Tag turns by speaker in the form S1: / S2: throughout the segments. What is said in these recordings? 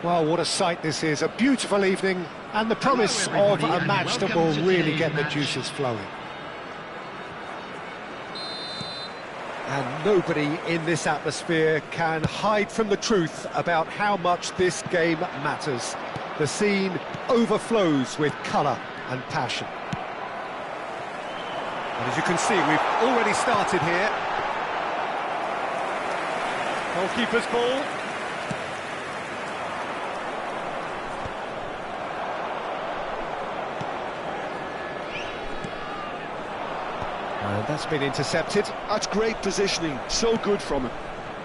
S1: Well, what a sight this is, a beautiful evening, and the promise of a match that will really get the juices flowing. And nobody in this atmosphere can hide from the truth about how much this game matters. The scene overflows with colour and passion. And as you can see, we've already started here. Goalkeeper's ball. And that's been intercepted.
S2: That's great positioning, so good from him.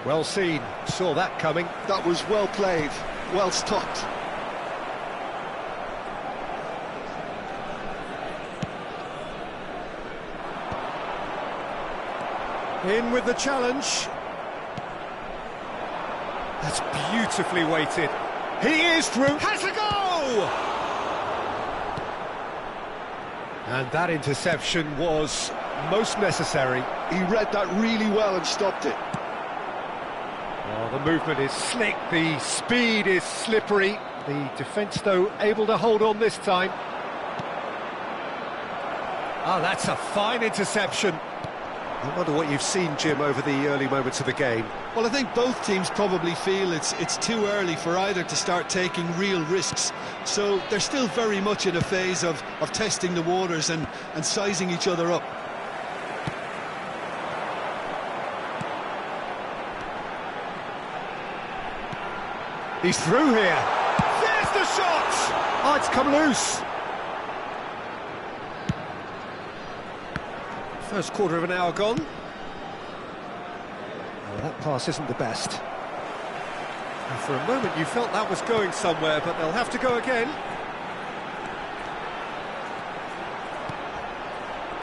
S1: Well seen, saw that coming.
S2: That was well played, well stopped.
S1: In with the challenge. That's beautifully weighted. He is through. Has a go! And that interception was most necessary.
S2: He read that really well and stopped it.
S1: Well, the movement is slick, the speed is slippery. The defence, though, able to hold on this time. Oh, that's a fine interception. I wonder what you've seen, Jim, over the early moments of the game.
S2: Well, I think both teams probably feel it's too early for either to start taking real risks. So they're still very much in a phase of testing the waters and sizing each other up.
S1: He's through here. There's the shot! Oh, it's come loose. First quarter of an hour gone. Well, that pass isn't the best. And for a moment you felt that was going somewhere, but they'll have to go again.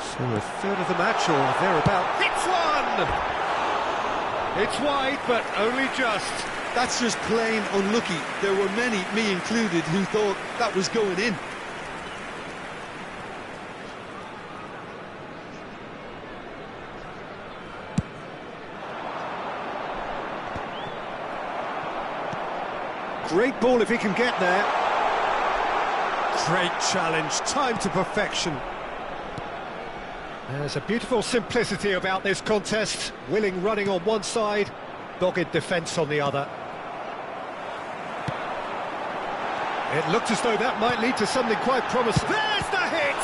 S1: So a third of the match, or thereabout. Hits one! It's wide, but only just.
S2: That's just plain unlucky. There were many, me included, who thought that was going in.
S1: Great ball if he can get there. Great challenge, time to perfection. There's a beautiful simplicity about this contest. Willing running on one side, dogged defence on the other. It looked as though that might lead to something quite promising. There's the hit!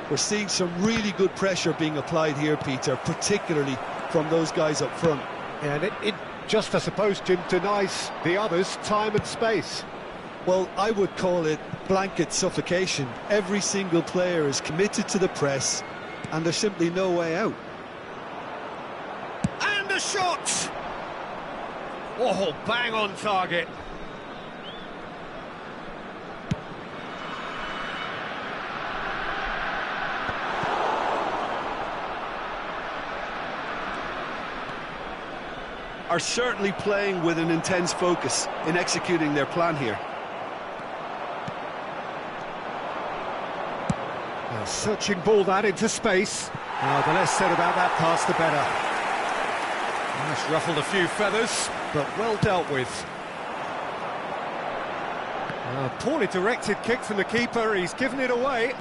S2: We're seeing some really good pressure being applied here, Peter, particularly from those guys up front.
S1: And it just, I suppose, Jim, denies the others time and space.
S2: Well, I would call it blanket suffocation. Every single player is committed to the press, and there's simply no way out.
S1: And a shot! Oh, bang on target.
S2: Are certainly playing with an intense focus in executing their plan here.
S1: A searching ball that into space. The less said about that pass, the better. That's ruffled a few feathers, but well dealt with. A poorly directed kick from the keeper, he's given it away.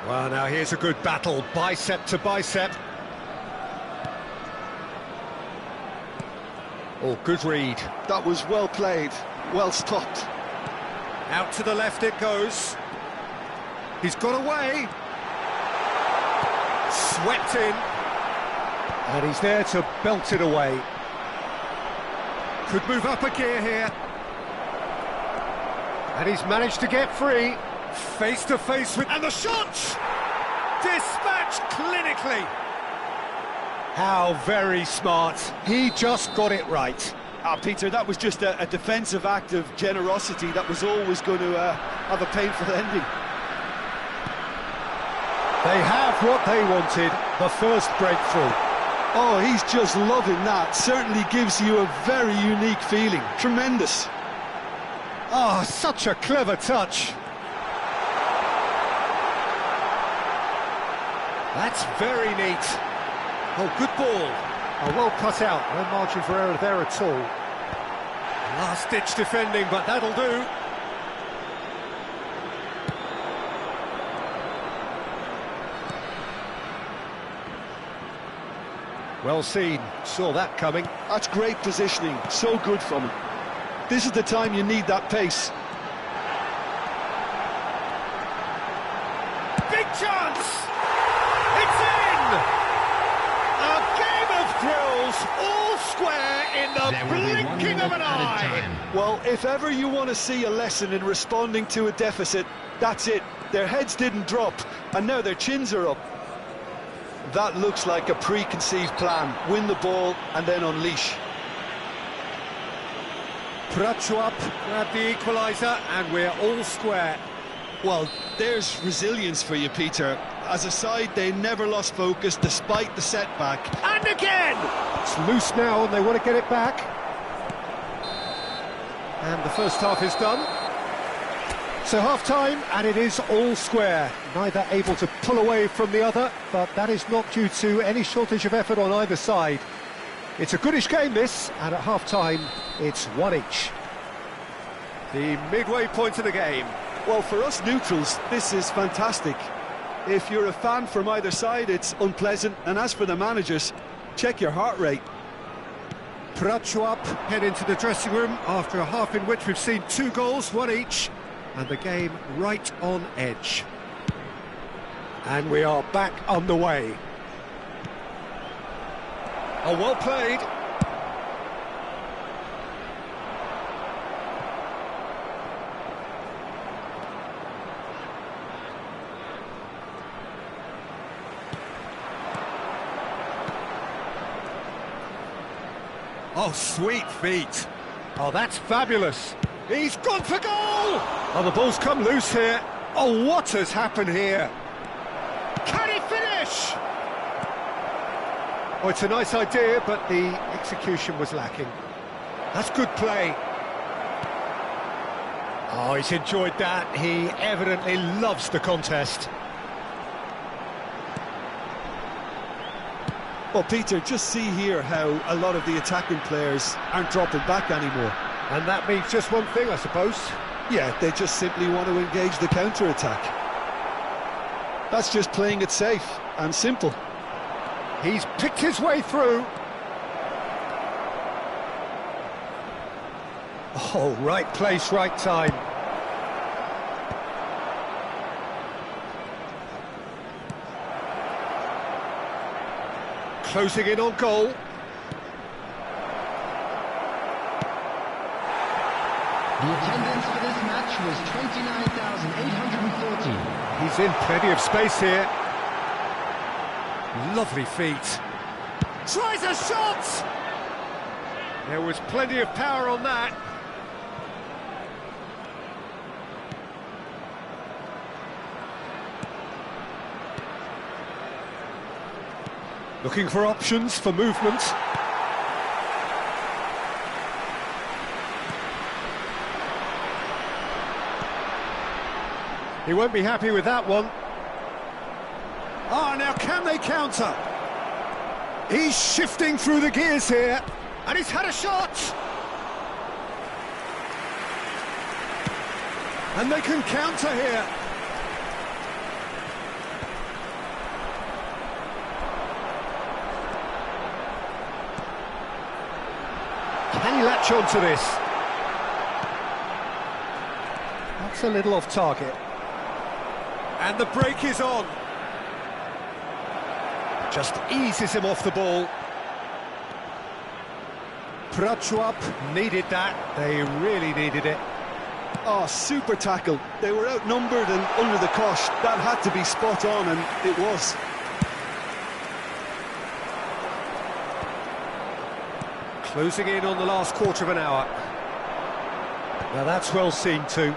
S1: Well, now here's a good battle, bicep to bicep. Oh, good read.
S2: That was well played, well stopped.
S1: Out to the left it goes. He's got away. Swept in. And he's there to belt it away. Could move up a gear here. And he's managed to get free. Face to face with... And the shot! Dispatched clinically. How very smart. He just got it right.
S2: Peter, that was just a defensive act of generosity that was always going to have a painful ending.
S1: They have what they wanted, the first breakthrough.
S2: Oh, he's just loving that. Certainly gives you a very unique feeling. Tremendous.
S1: Oh, such a clever touch. That's very neat. Oh, good ball. Oh, well cut out. No margin for error there at all. Last-ditch defending, but that'll do. Well seen. Saw that coming.
S2: That's great positioning. So good from him. This is the time you need that pace.
S1: Big chance! It's in! A game of thrills, all square in the blinking of an eye.
S2: Well, if ever you want to see a lesson in responding to a deficit, that's it. Their heads didn't drop, and now their chins are up. That looks like a preconceived plan. Win the ball and then unleash.
S1: Prachuap grabbed the equaliser, and we're all square.
S2: Well, there's resilience for you, Peter. As a side, they never lost focus despite the setback.
S1: And again! It's loose now, and they want to get it back. And the first half is done. So half-time, and it is all square. Neither able to pull away from the other, but that is not due to any shortage of effort on either side. It's a goodish game, this, and at half-time, it's one each. The midway point of the game.
S2: Well, for us neutrals, this is fantastic. If you're a fan from either side, it's unpleasant, and as for the managers, check your heart rate.
S1: Prachuap head into the dressing room after a half in which we've seen 2 goals, one each, and the game right on edge. And we are back underway. Oh, well played. Oh, sweet feet. Oh, that's fabulous. He's gone for goal! Oh, the ball's come loose here. Oh, what has happened here? Can he finish? Oh, it's a nice idea, but the execution was lacking. That's good play. Oh, he's enjoyed that. He evidently loves the contest.
S2: Well, Peter, just see here how a lot of the attacking players aren't dropping back anymore.
S1: And that means just one thing, I suppose.
S2: Yeah, they just simply want to engage the counter-attack. That's just playing it safe and simple.
S1: He's picked his way through. Oh, right place, right time. Closing in on goal.
S3: The attendance for this match was 29,840.
S1: He's in plenty of space here. Lovely feet. Tries a shot! There was plenty of power on that. Looking for options for movement. He won't be happy with that one. Ah, now can they counter? He's shifting through the gears here, and he's had a shot! And they can counter here. Can he latch on to this? That's a little off target. And the break is on. Just eases him off the ball. Prachuap needed that. They really needed it.
S2: Oh, super tackle. They were outnumbered and under the cosh. That had to be spot on, and it was.
S1: Closing in on the last quarter of an hour. Now that's well seen too.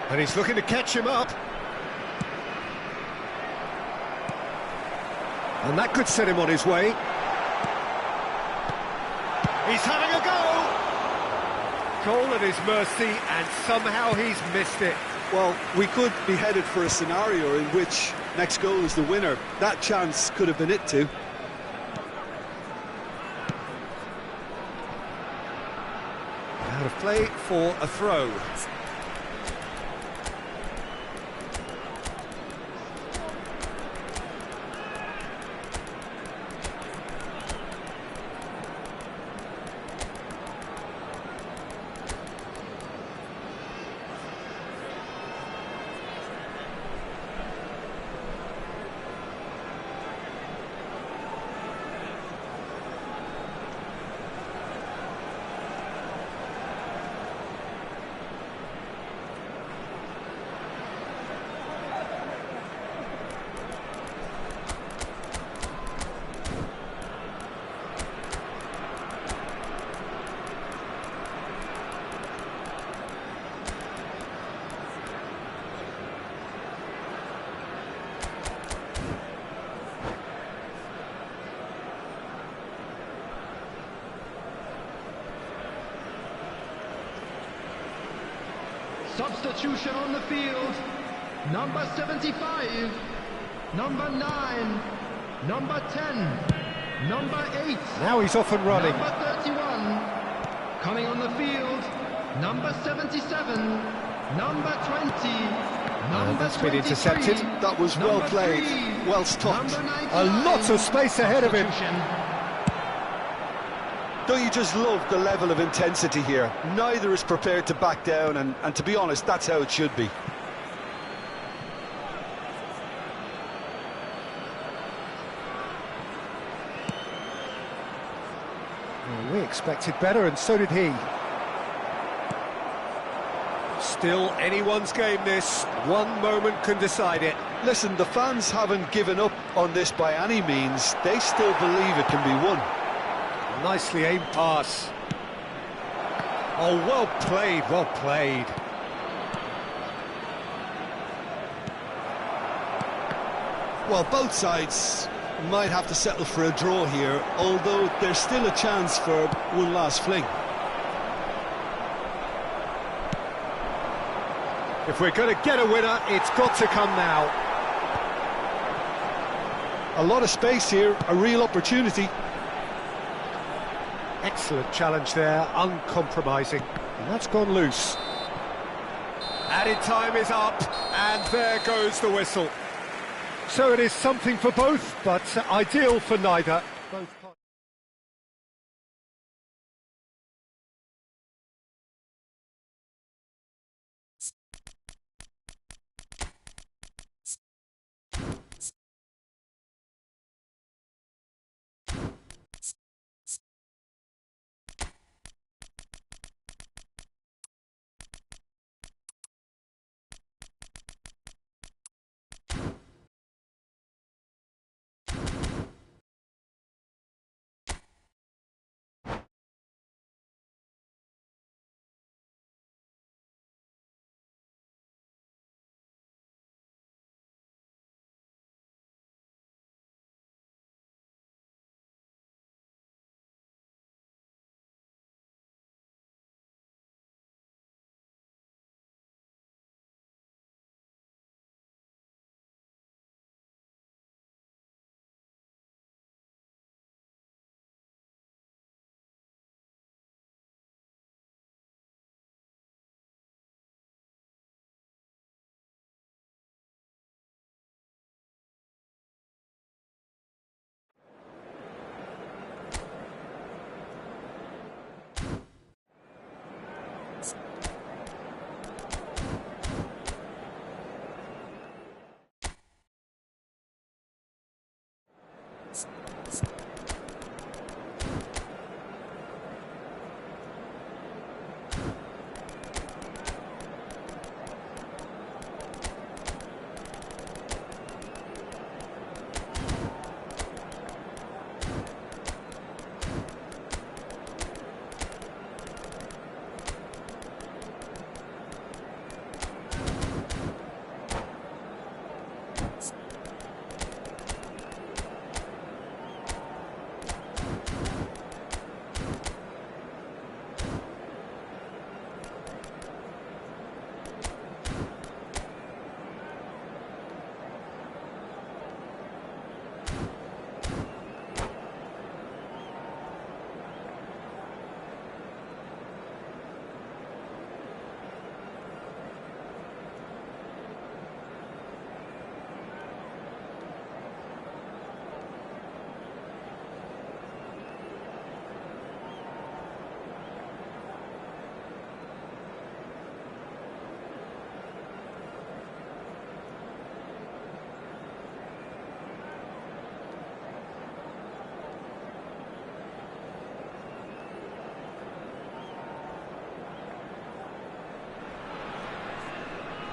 S1: And he's looking to catch him up. And that could set him on his way. He's having a go! Goal at his mercy, and somehow he's missed it.
S2: Well, we could be headed for a scenario in which next goal is the winner. That chance could have been it too.
S1: Out of play for a throw.
S3: Substitution on the field. Number 75, number 9, number 10, number 8.
S1: Now he's off and running.
S3: Number 31, coming on the field, number 77, number 20, number
S1: that's been
S3: 23,
S1: intercepted.
S2: That was well
S3: number
S2: played,
S3: 3,
S2: well stopped.
S3: number 99.
S1: A lot of space ahead of him.
S3: Substitution.
S2: Don't you just love the level of intensity here? Neither is prepared to back down, and to be honest, that's how it should be.
S1: Well, we expected better, and so did he. Still anyone's game, this. One moment can decide it.
S2: Listen, the fans haven't given up on this by any means. They still believe it can be won.
S1: Nicely aimed pass. Oh, well played, well played.
S2: Well, both sides might have to settle for a draw here, although there's still a chance for one last fling.
S1: If we're going to get a winner, it's got to come now.
S2: A lot of space here, a real opportunity.
S1: Excellent challenge there, uncompromising. And that's gone loose. Added time is up, and there goes the whistle. So it is something for both, but ideal for neither. Both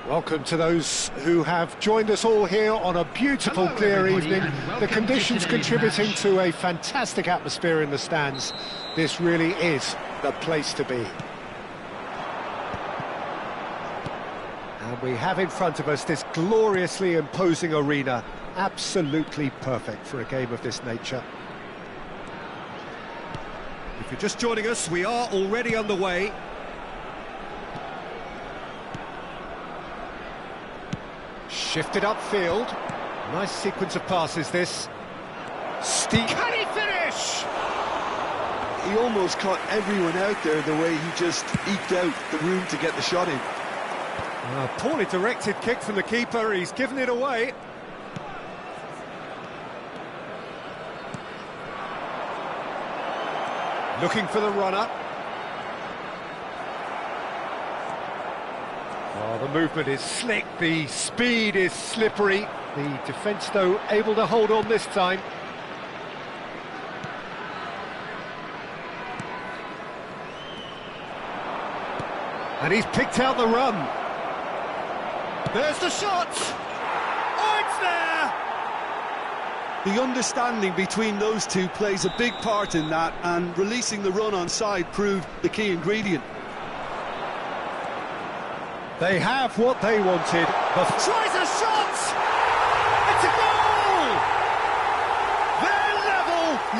S1: Welcome to those who have joined us all here on a beautiful,
S3: Hello,
S1: clear
S3: everybody,
S1: evening.
S3: and welcome
S1: The
S3: to
S1: conditions
S3: today's
S1: contributing
S3: match.
S1: to a fantastic atmosphere in the stands. This really is the place to be. And we have in front of us this gloriously imposing arena. Absolutely perfect for a game of this nature. If you're just joining us, we are already underway. Shifted upfield. Nice sequence of passes, this. Steep. Can he finish?
S2: He almost caught everyone out there the way he just eked out the room to get the shot in.
S1: A poorly directed kick from the keeper. He's given it away. Looking for the runner. Oh, the movement is slick, the speed is slippery. The defence, though, able to hold on this time. And he's picked out the run. There's the shot! Oh, it's there!
S2: The understanding between those two plays a big part in that, and releasing the run on side proved the key ingredient.
S1: They have what they wanted. Tries a shot! It's a goal! They're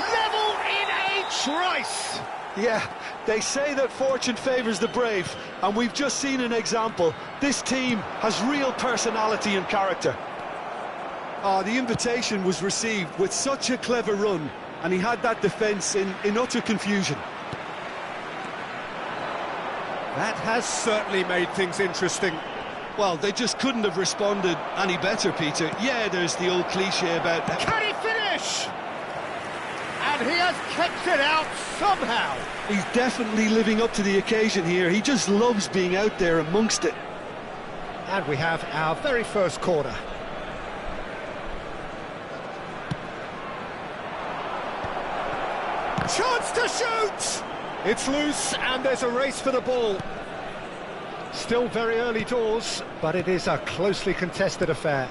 S1: level in a trice!
S2: Yeah, they say that fortune favours the brave, and we've just seen an example. This team has real personality and character. The invitation was received with such a clever run, and he had that defence in utter confusion.
S1: That has certainly made things interesting.
S2: Well, they just couldn't have responded any better, Peter. Yeah, there's the old cliche about...
S1: Can he finish? And he has kept it out somehow.
S2: He's definitely living up to the occasion here. He just loves being out there amongst it.
S1: And we have our very first corner. Chance to shoot! It's loose, and there's a race for the ball. Still very early doors, but it is a closely contested affair.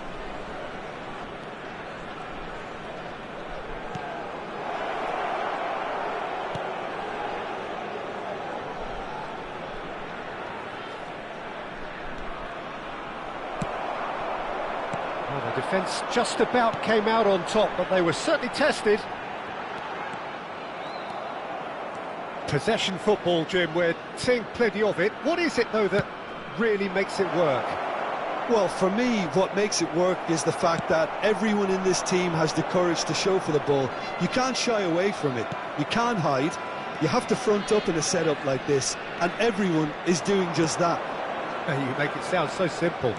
S1: Well, the defence just about came out on top, but they were certainly tested. Possession football, Jim, we're seeing plenty of it. What is it, though, that really makes it work?
S2: Well, for me, what makes it work is the fact that everyone in this team has the courage to show for the ball. You can't shy away from it. You can't hide. You have to front up in a setup like this, and everyone is doing just that.
S1: You make it sound so simple.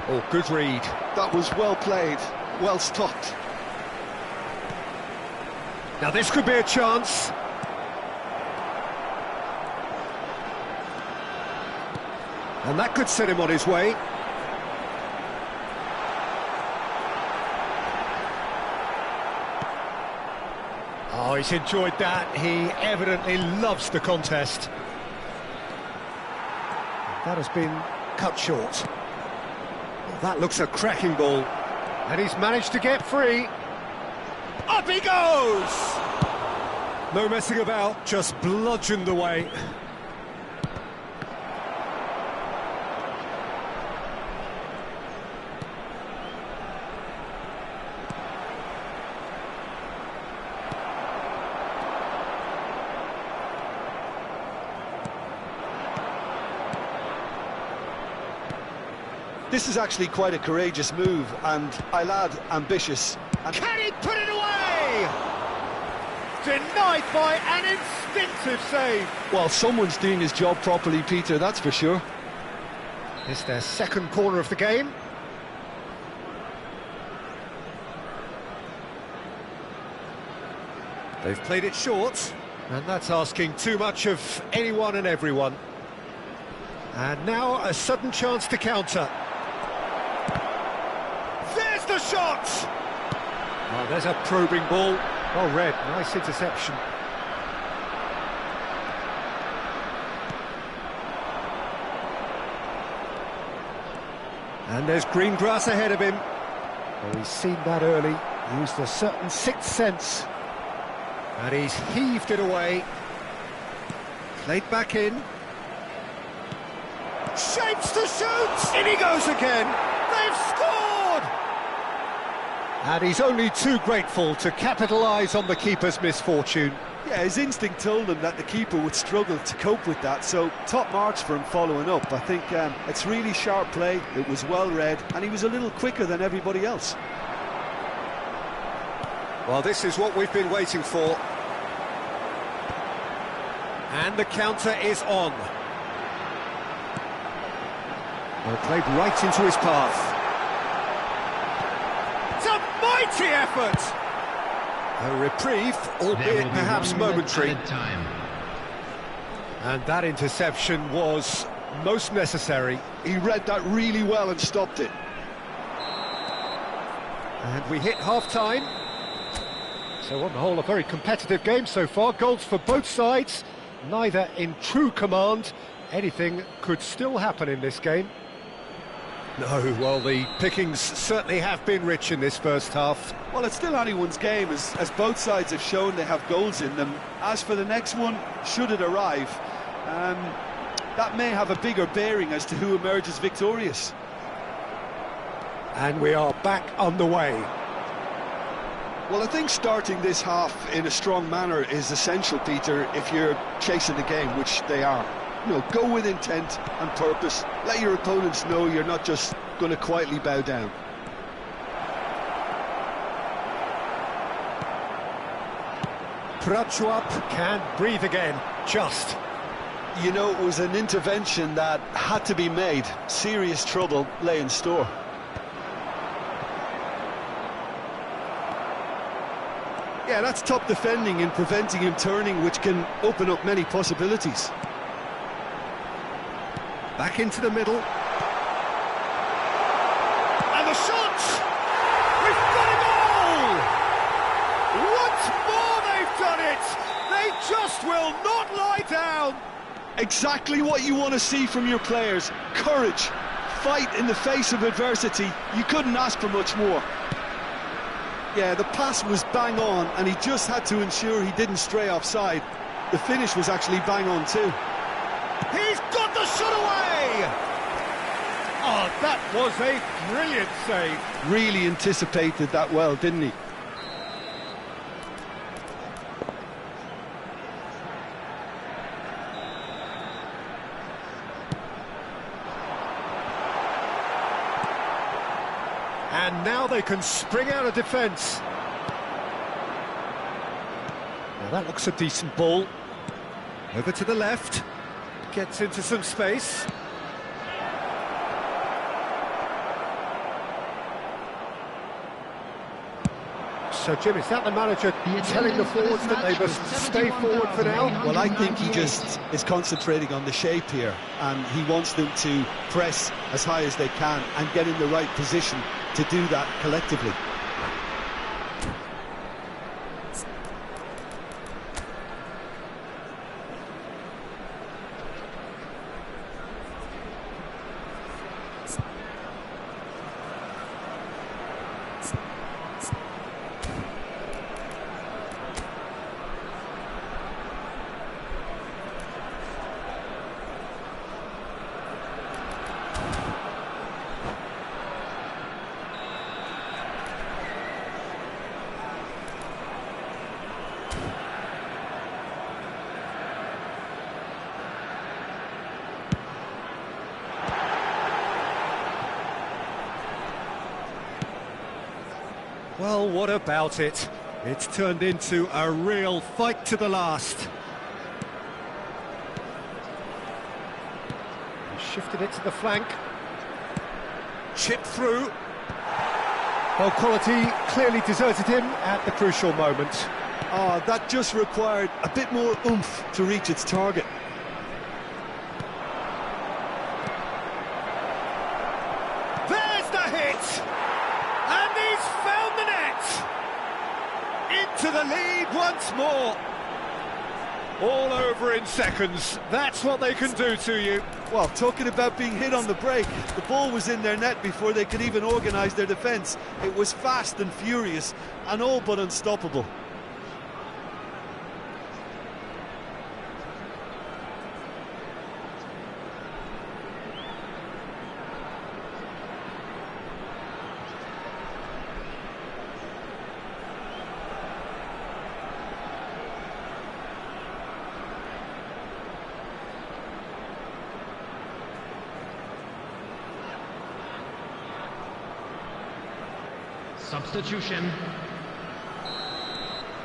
S1: Oh, good read.
S2: That was well played, well stopped.
S1: Now this could be a chance. And that could set him on his way. Oh, he's enjoyed that. He evidently loves the contest. That has been cut short. Well, that looks a cracking ball. And he's managed to get free. Up he goes! No messing about, just bludgeoned away.
S2: This is actually quite a courageous move, and I'll add, ambitious. And
S1: Can he put it away? Denied by an instinctive save.
S2: well, someone's doing his job properly, Peter, that's for sure.
S1: It's their second corner of the game. They've played it short, and that's asking too much of anyone and everyone. And now a sudden chance to counter. There's the shot! Oh, there's a probing ball. Well read, nice interception. And there's green grass ahead of him. Well, he's seen that early, used a certain sixth sense. And he's heaved it away. Played back in. Shapes to shoot! In he goes again! They've scored! And he's only too grateful to capitalise on the keeper's misfortune.
S2: Yeah, his instinct told him that the keeper would struggle to cope with that, so top marks for him following up. I think it's really sharp play, it was well read, and he was a little quicker than everybody else.
S1: Well, this is what we've been waiting for. And the counter is on. Well, played right into his path. It's a mighty effort! A reprieve, albeit perhaps momentary. And that interception was most necessary.
S2: He read that really well and stopped it.
S1: And we hit half-time. So on the whole, a very competitive game so far. Goals for both sides, neither in true command. Anything could still happen in this game. No, well, the pickings certainly have been rich in this first half.
S2: Well, it's still anyone's game, as both sides have shown they have goals in them. As for the next one, should it arrive, that may have a bigger bearing as to who emerges victorious.
S1: And we are back on the way.
S2: Well, I think starting this half in a strong manner is essential, Peter, if you're chasing the game, which they are. You know, go with intent and purpose. Let your opponents know you're not just going to quietly bow down.
S1: Prachuap can't breathe again, just.
S2: You know, it was an intervention that had to be made. Serious trouble lay in store. Yeah, that's top defending and preventing him turning, which can open up many possibilities.
S1: Back into the middle. And the shot! We've got a goal! Once more they've done it! They just will not lie down!
S2: Exactly what you want to see from your players. Courage, fight in the face of adversity. You couldn't ask for much more. Yeah, the pass was bang on, and he just had to ensure he didn't stray offside. The finish was actually bang on too.
S1: He's got the shot away! Oh, that was a brilliant save.
S2: Really anticipated that well, didn't he?
S1: And now they can spring out of defence. Now that looks a decent ball. Over to the left. Gets into some space. So, Jim, is that the manager telling the forwards that they must stay forward for now?
S2: Well, I think he just is concentrating on the shape here, and he wants them to press as high as they can and get in the right position to do that collectively.
S1: Well, what about it? It's turned into a real fight to the last. He shifted it to the flank. Chipped through. Well, quality clearly deserted him at the crucial moment.
S2: Oh, that just required a bit more oomph to reach its target.
S1: There's the hit! And he's found the net! lead once more. All over in seconds. That's what they can do to you.
S2: Well, talking about being hit on the break, the ball was in their net before they could even organise their defence. It was fast and furious, and all but unstoppable.
S3: Substitution.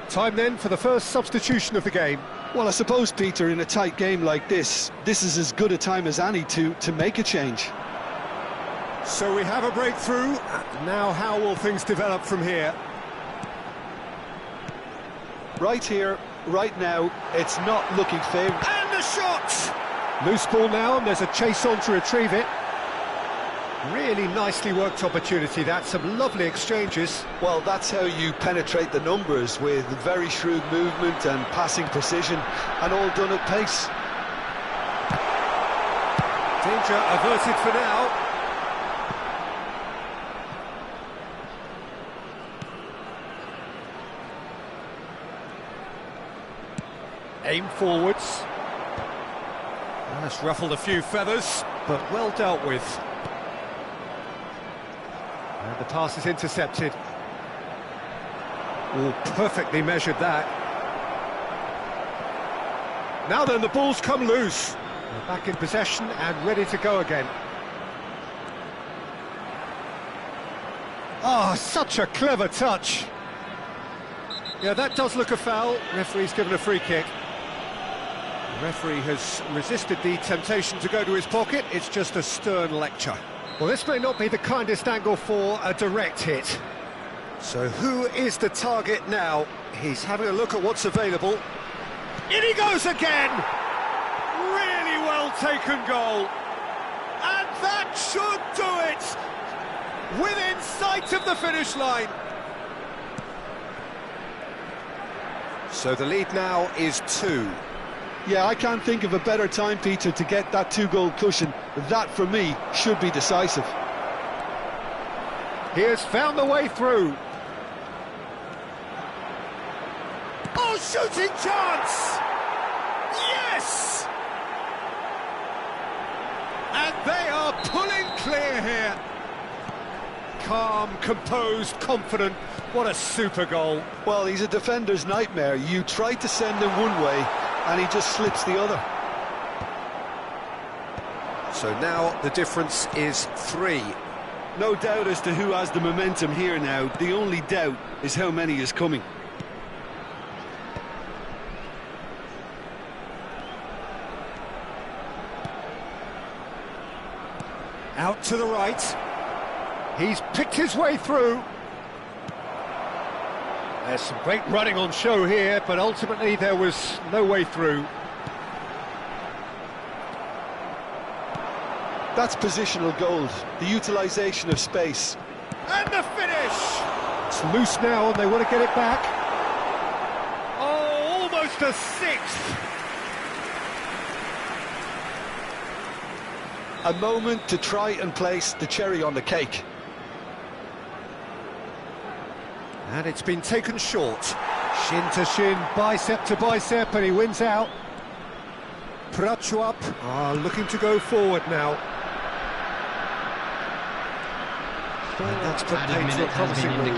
S1: Time then for the first substitution of the game.
S2: Well, I suppose, Peter, in a tight game like this is as good a time as any to make a change.
S1: So we have a breakthrough. Now how will things develop from here?
S2: Right here, right now, it's not looking favourable.
S1: And the shot! Loose ball now, and there's a chase on to retrieve it. Really nicely worked opportunity, that. Some lovely exchanges.
S2: Well, that's how you penetrate the numbers, with very shrewd movement and passing precision, and all done at pace.
S1: Danger averted for now. Aim forwards. That's ruffled a few feathers, but well dealt with. And the pass is intercepted. Oh, perfectly measured that. Now then, the ball's come loose. They're back in possession and ready to go again. Oh, such a clever touch. Yeah, that does look a foul. Referee's given a free kick. The referee has resisted the temptation to go to his pocket. It's just a stern lecture. Well, this may not be the kindest angle for a direct hit. So who is the target now? He's having a look at what's available. In he goes again! Really well taken goal. And that should do it! Within sight of the finish line. So the lead now is 2.
S2: Yeah, I can't think of a better time, Peter, to get that 2-goal cushion. That, for me, should be decisive.
S1: He has found the way through. Oh, shooting chance! Yes! And they are pulling clear here. Calm, composed, confident. What a super goal.
S2: Well, he's a defender's nightmare. You try to send him one way, and he just slips the other.
S1: So now the difference is 3.
S2: No doubt as to who has the momentum here now. The only doubt is how many is coming.
S1: Out to the right. He's picked his way through. There's some great running on show here, but ultimately there was no way through.
S2: That's positional gold, the utilisation of space.
S1: And the finish! It's loose now and they want to get it back. Oh, almost a 6th!
S2: A moment to try and place the cherry on the cake.
S1: And it's been taken short. Shin to shin, bicep to bicep, and he wins out. Prachuap looking to go forward now. And that's put paid to a promising move.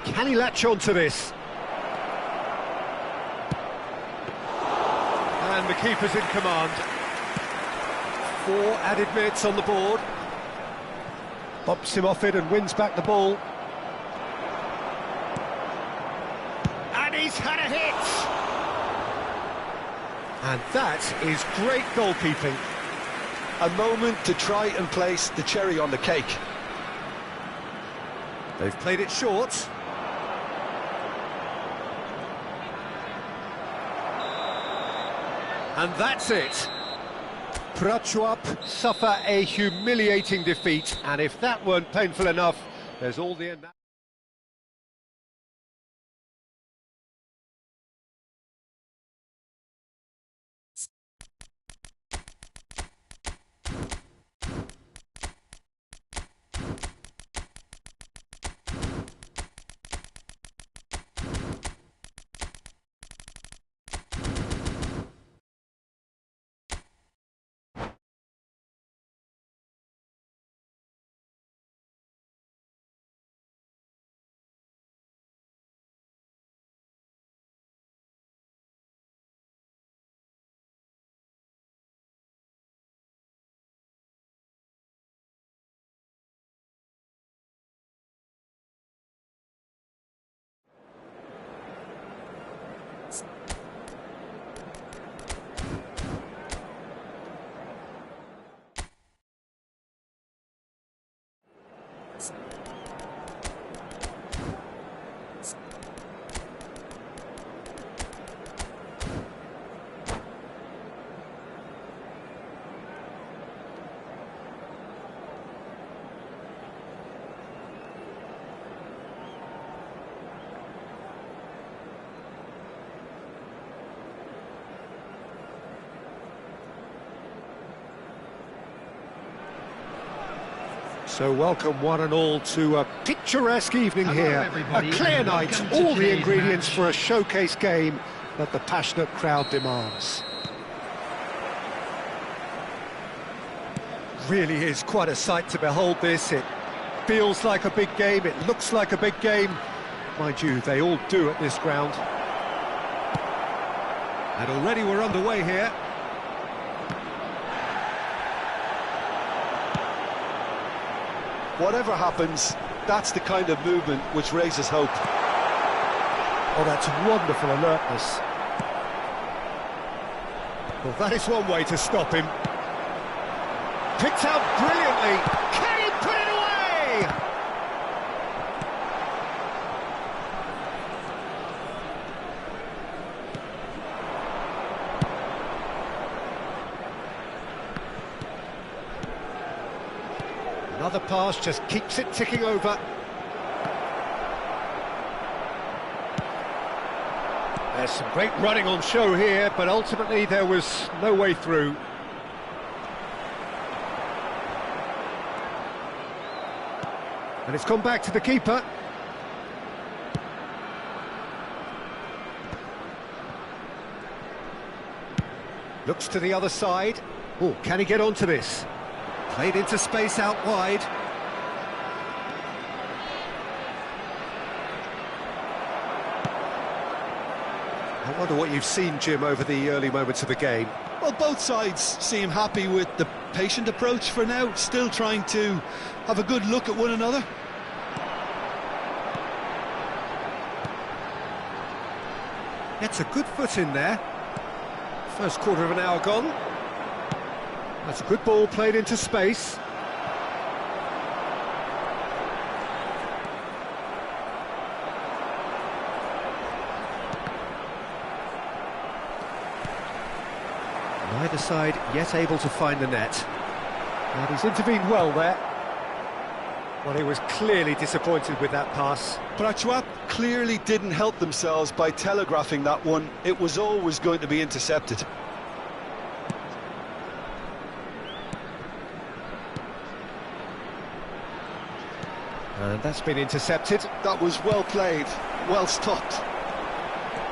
S1: Can he latch on to this? And the keeper's in command. 4 added minutes on the board. Bumps him off it and wins back the ball. And he's had a hit! And that is great goalkeeping.
S2: A moment to try and place the cherry on the cake.
S1: They've played it short. And that's it. Prachuap suffer a humiliating defeat, and if that weren't painful enough, there's all the... So welcome one and all to a picturesque evening
S3: Hello,
S1: here.
S3: everybody,
S1: A clear
S3: and
S1: night,
S3: welcome to
S1: all the
S3: today's
S1: ingredients
S3: match.
S1: for a showcase game that the passionate crowd demands. Really is quite a sight to behold this. It feels like a big game, it looks like a big game. Mind you, they all do at this ground. And already we're underway here.
S2: Whatever happens, that's the kind of movement which raises hope.
S1: Oh, that's wonderful alertness. Well, that is one way to stop him. Picked out brilliantly. Can he put it away? Another pass just keeps it ticking over. There's some great running on show here, but ultimately there was no way through. And it's gone back to the keeper. Looks to the other side. Oh, can he get onto this? Played into space out wide. I wonder what you've seen, Jim, over the early moments of the game.
S2: Well, both sides seem happy with the patient approach for now, still trying to have a good look at one another.
S1: Gets a good foot in there. First quarter of an hour gone. That's a good ball played into space. Neither side yet able to find the net. And he's intervened well there. Well, he was clearly disappointed with that pass.
S2: Prachuap clearly didn't help themselves by telegraphing that one. It was always going to be intercepted.
S1: And that's been intercepted.
S2: That was well played, well stopped.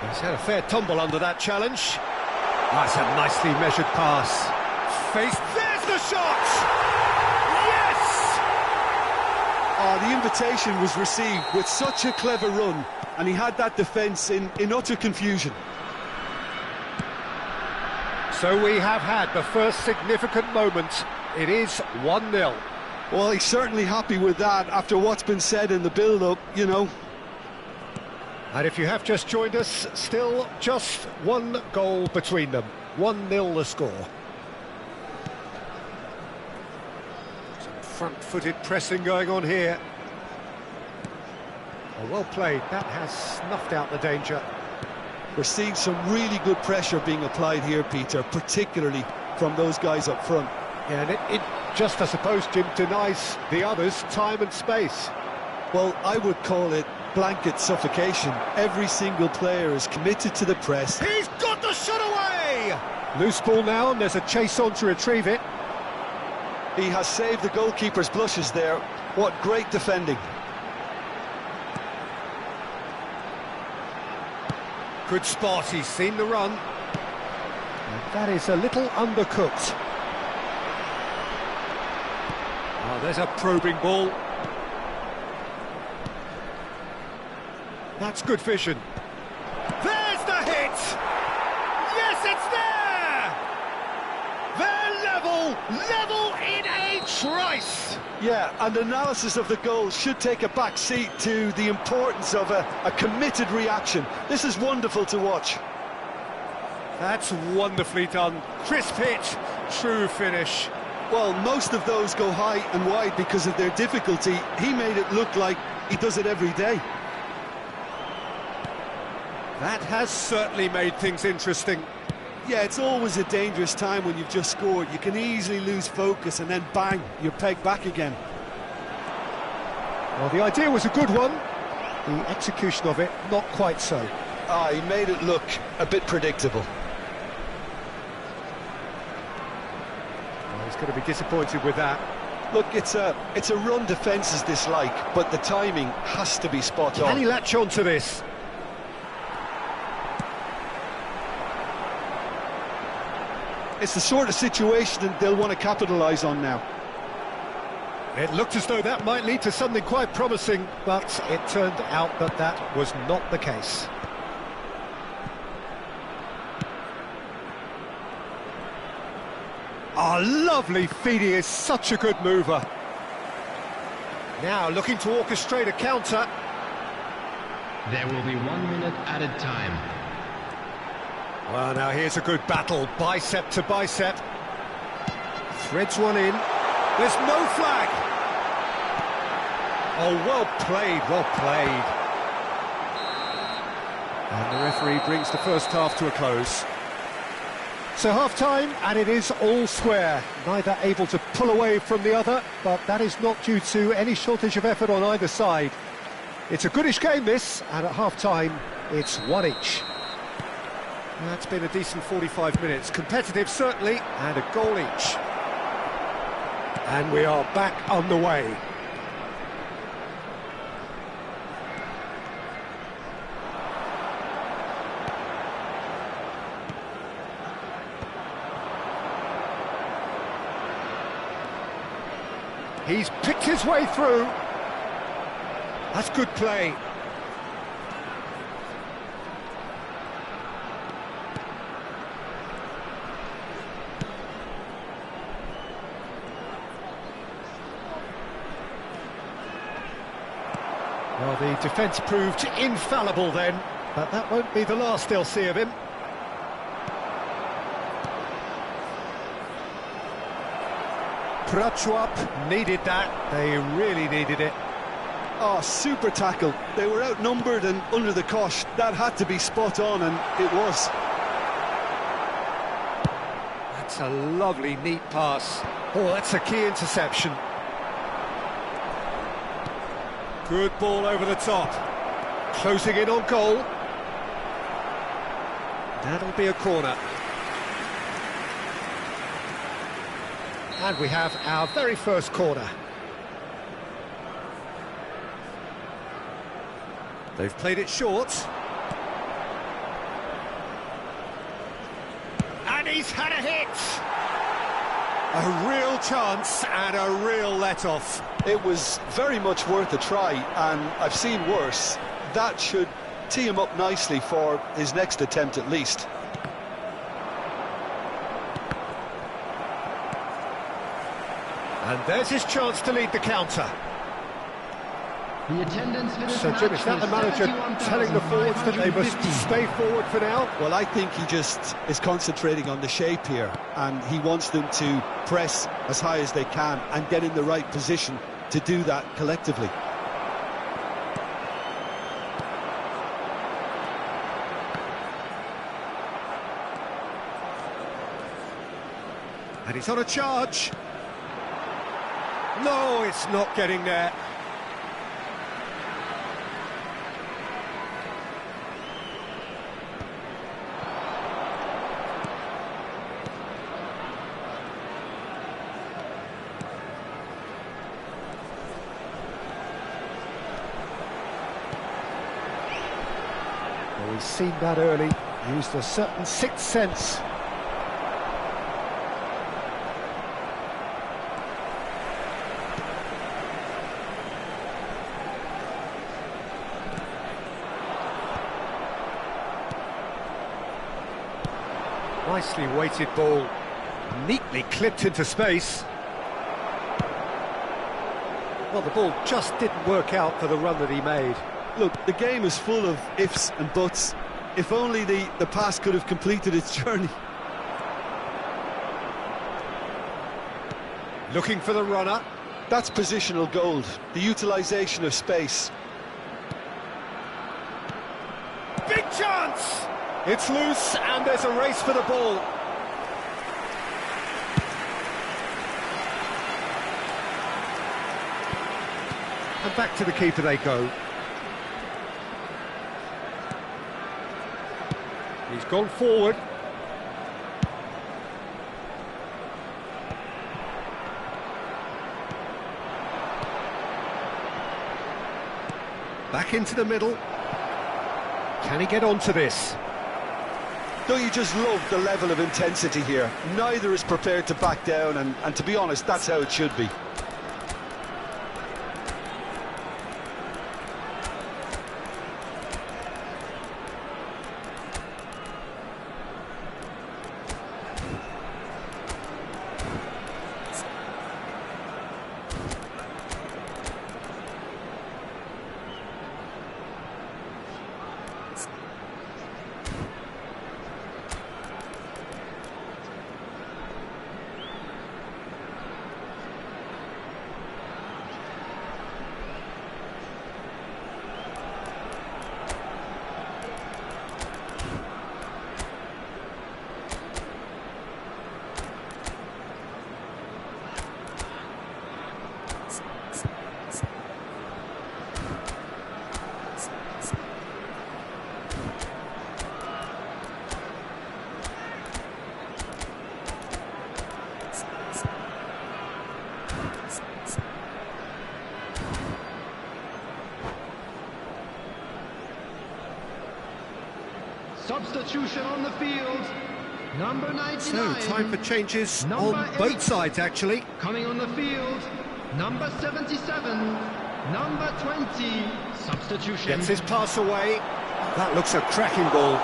S1: He's had a fair tumble under that challenge. That's a nicely measured pass. Face, there's the shot! Yes!
S2: Oh, the invitation was received with such a clever run, and he had that defence in utter confusion.
S1: So we have had the first significant moment. It is 1-0.
S2: Well, he's certainly happy with that after what's been said in the build-up, you know.
S1: And if you have just joined us, still just one goal between them. 1-0 the score. Some front-footed pressing going on here. Oh, well played. That has snuffed out the danger.
S2: We're seeing some really good pressure being applied here, Peter, particularly from those guys up front.
S1: Yeah, and it just, I suppose, Jim, denies the others time and space.
S2: Well, I would call it blanket suffocation. Every single player is committed to the press.
S1: He's got the shot away! Loose ball now, and there's a chase on to retrieve it.
S2: He has saved the goalkeeper's blushes there. What great defending.
S1: Good spot, he's seen the run. And that is a little undercooked. Oh, there's a probing ball. That's good vision. There's the hit! Yes, it's there! They're level in a trice!
S2: Yeah, and analysis of the goal should take a back seat to the importance of a committed reaction. This is wonderful to watch.
S1: That's wonderfully done. Crisp hit, true finish.
S2: Well, most of those go high and wide because of their difficulty. He made it look like he does it every day.
S1: That has certainly made things interesting.
S2: Yeah, it's always a dangerous time when you've just scored. You can easily lose focus and then bang, you're pegged back again.
S1: Well, the idea was a good one. The execution of it, not quite so.
S2: He made it look a bit predictable.
S1: Well, he's going to be disappointed with that.
S2: Look, it's a run defence's dislike, but the timing has to be spot on.
S1: Can he latch on to this?
S2: It's the sort of situation that they'll want to capitalise on now.
S1: It looked as though that might lead to something quite promising, but it turned out that that was not the case. Oh, lovely feed, he is such a good mover. Now looking to orchestrate a counter.
S3: There will be 1 minute added time.
S1: Well, now here's a good battle, bicep to bicep. Threads one in. There's no flag. Oh, well played, well played. And the referee brings the first half to a close. So half-time, and it is all square. Neither able to pull away from the other, but that is not due to any shortage of effort on either side. It's a goodish game, this, and at half-time, it's one each. That's been a decent 45 minutes. Competitive, certainly, and a goal each. And we are back underway. He's picked his way through. That's good play. Well, the defence proved infallible then, but that won't be the last they'll see of him. Prachuap needed that, they really needed it.
S2: Oh, super tackle. They were outnumbered and under the cosh. That had to be spot on, and it was.
S1: That's a lovely, neat pass. Oh, that's a key interception. Good ball over the top. Closing in on goal. That'll be a corner. And we have our very first corner. They've played it short. And he's had a hit! A real chance and a real let-off.
S2: It was very much worth a try, and I've seen worse. That should tee him up nicely for his next attempt at least.
S1: And there's his chance to lead the counter.
S3: The attendance for this
S1: So, Jim,
S3: match
S1: is that the
S3: was
S1: manager telling the forwards that they must
S3: 71,550.
S1: stay forward for now?
S2: Well, I think he just is concentrating on the shape here, and he wants them to press as high as they can and get in the right position to do that collectively.
S1: And he's on a charge. No, it's not getting there. Well, we've seen that early. Used a certain sixth sense. Nicely weighted ball, neatly clipped into space. Well, the ball just didn't work out for the run that he made.
S2: Look, the game is full of ifs and buts. If only the pass could have completed its journey.
S1: Looking for the runner.
S2: That's positional gold, the utilisation of space.
S1: Big chance! It's loose and there's a race for the ball. And back to the keeper they go. He's gone forward. Back into the middle. Can he get onto this?
S2: Don't you just love the level of intensity here? Neither is prepared to back down, and to be honest, that's how it should be.
S3: Substitution on the field. Number 99.
S1: So, time for changes
S3: Number
S1: on
S3: 8.
S1: both sides, actually.
S3: Coming on the field. Number 77. Number 20. Substitution.
S1: Gets his pass away. That looks a cracking ball.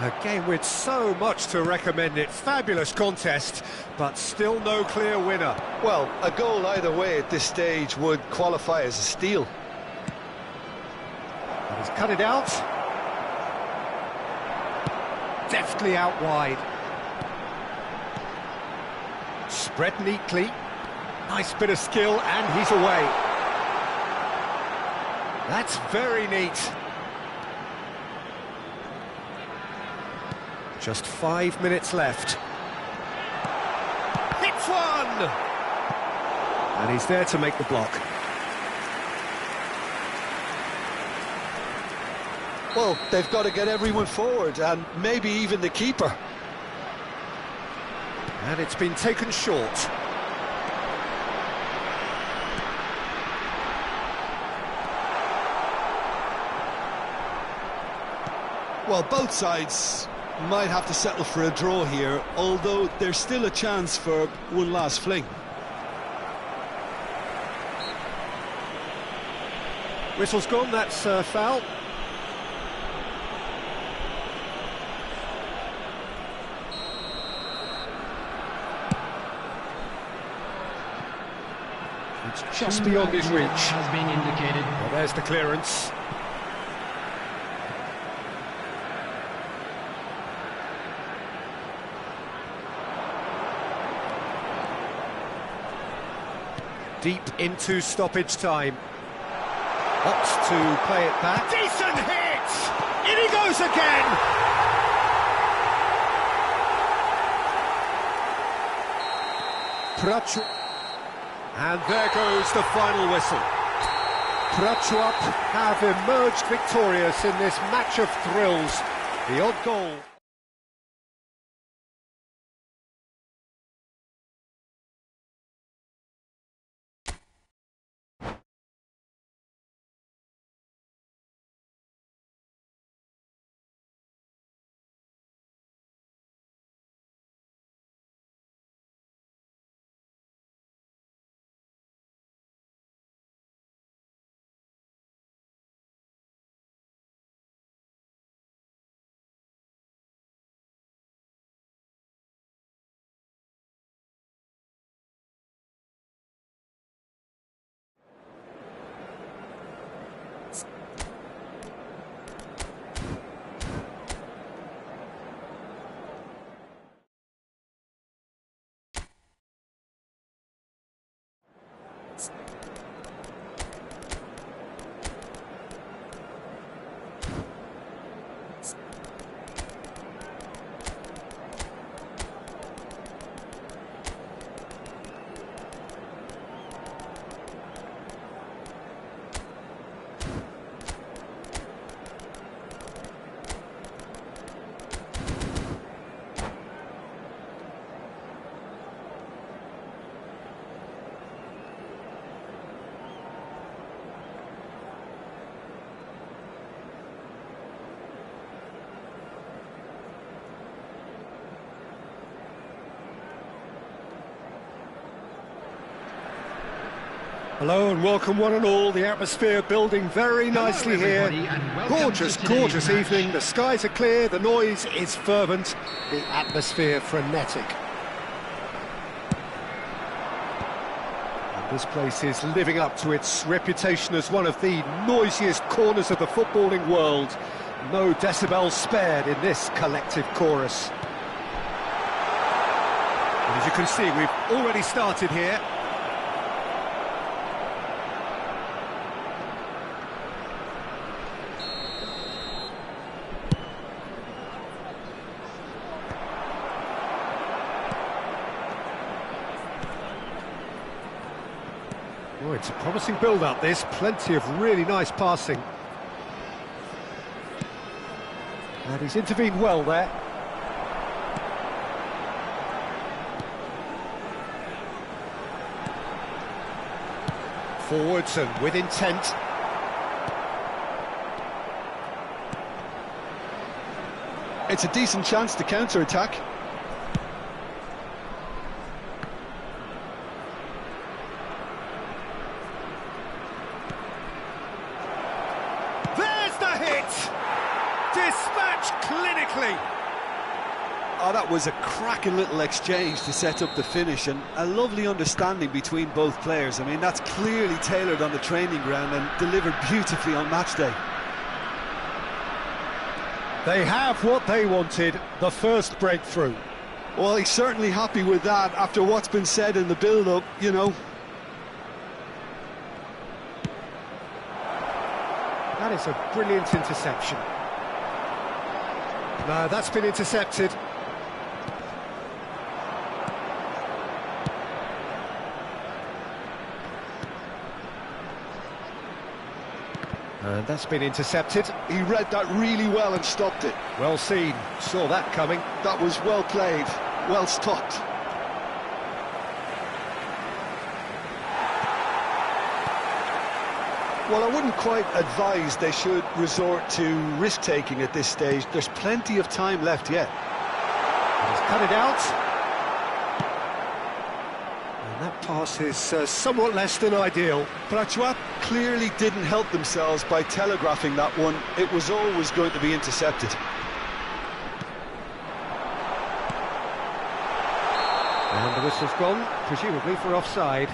S1: A game with so much to recommend it. Fabulous contest, but still no clear winner.
S2: Well, a goal either way at this stage would qualify as a steal.
S1: He's cut it out. Deftly out wide. Spread neatly. Nice bit of skill, and he's away. That's very neat. Just 5 minutes left. Hits one! And he's there to make the block.
S2: Well, they've got to get everyone forward, and maybe even the keeper.
S1: And it's been taken short.
S2: Well, both sides might have to settle for a draw here, although there's still a chance for one last fling.
S1: Whistle's gone, that's foul. It's just beyond his reach.
S3: Has been indicated.
S1: Well, there's the clearance. Deep into stoppage time. Opts to play it back. Decent hit! In he goes again! Prachu. And there goes the final whistle. Prachuap have emerged victorious in this match of thrills. The odd goal. Hello and welcome one and all. The atmosphere building very nicely here. Gorgeous, gorgeous evening. The skies are clear, the noise is fervent, the atmosphere frenetic. And this place is living up to its reputation as one of the noisiest corners of the footballing world. No decibels spared in this collective chorus. And as you can see, we've already started here. Oh, it's a promising build-up, this. Plenty of really nice passing. And he's intervened well there. Forwards and with intent.
S2: It's a decent chance to counter-attack.
S1: Dispatched clinically.
S2: Oh, that was a cracking little exchange to set up the finish, and a lovely understanding between both players. I mean, that's clearly tailored on the training ground and delivered beautifully on match day.
S1: They have what they wanted, the first breakthrough.
S2: Well, he's certainly happy with that after what's been said in the build-up, you know.
S1: That is a brilliant interception. No, that's been intercepted. And that's been intercepted.
S2: He read that really well and stopped it.
S1: Well seen, saw that coming.
S2: That was well played, well stopped. Well, I wouldn't quite advise they should resort to risk-taking at this stage. There's plenty of time left yet.
S1: He's cut it out. And that pass is somewhat less than ideal.
S2: Prachuap clearly didn't help themselves by telegraphing that one. It was always going to be intercepted.
S1: And the whistle's gone, presumably for offside.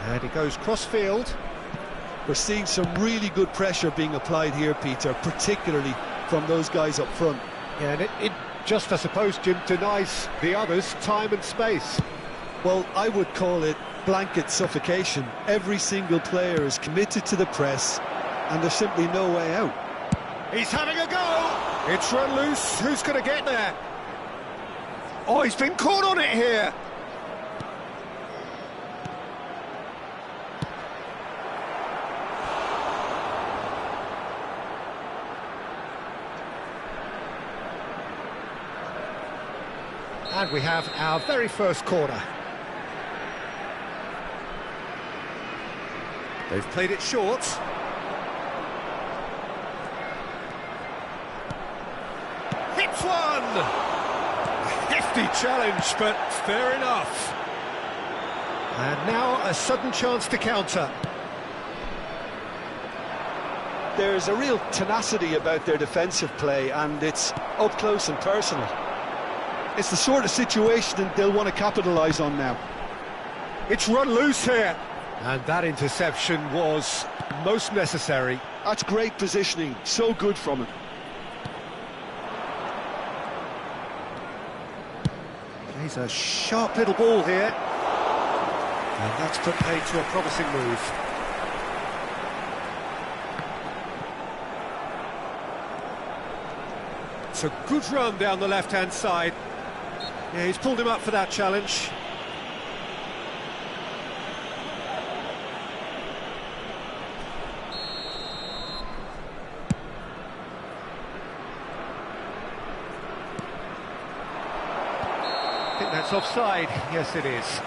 S1: And he goes cross-field.
S2: We're seeing some really good pressure being applied here, Peter, particularly from those guys up front.
S1: Yeah, and it just, I suppose, Jim, denies the others time and space.
S2: Well, I would call it blanket suffocation. Every single player is committed to the press, and there's simply no way out.
S1: He's having a go! It's run loose. Who's going to get there? Oh, he's been caught on it here! And we have our very first corner. They've played it short. Hits one! A hefty challenge, but fair enough. And now a sudden chance to counter.
S2: There's a real tenacity about their defensive play, and it's up close and personal. It's the sort of situation they'll want to capitalise on now.
S1: It's run loose here. And that interception was most necessary.
S2: That's great positioning, so good from him.
S1: He's a sharp little ball here. And that's put paid to a promising move. It's a good run down the left-hand side. Yeah, he's pulled him up for that challenge. I think that's offside. Yes, it is.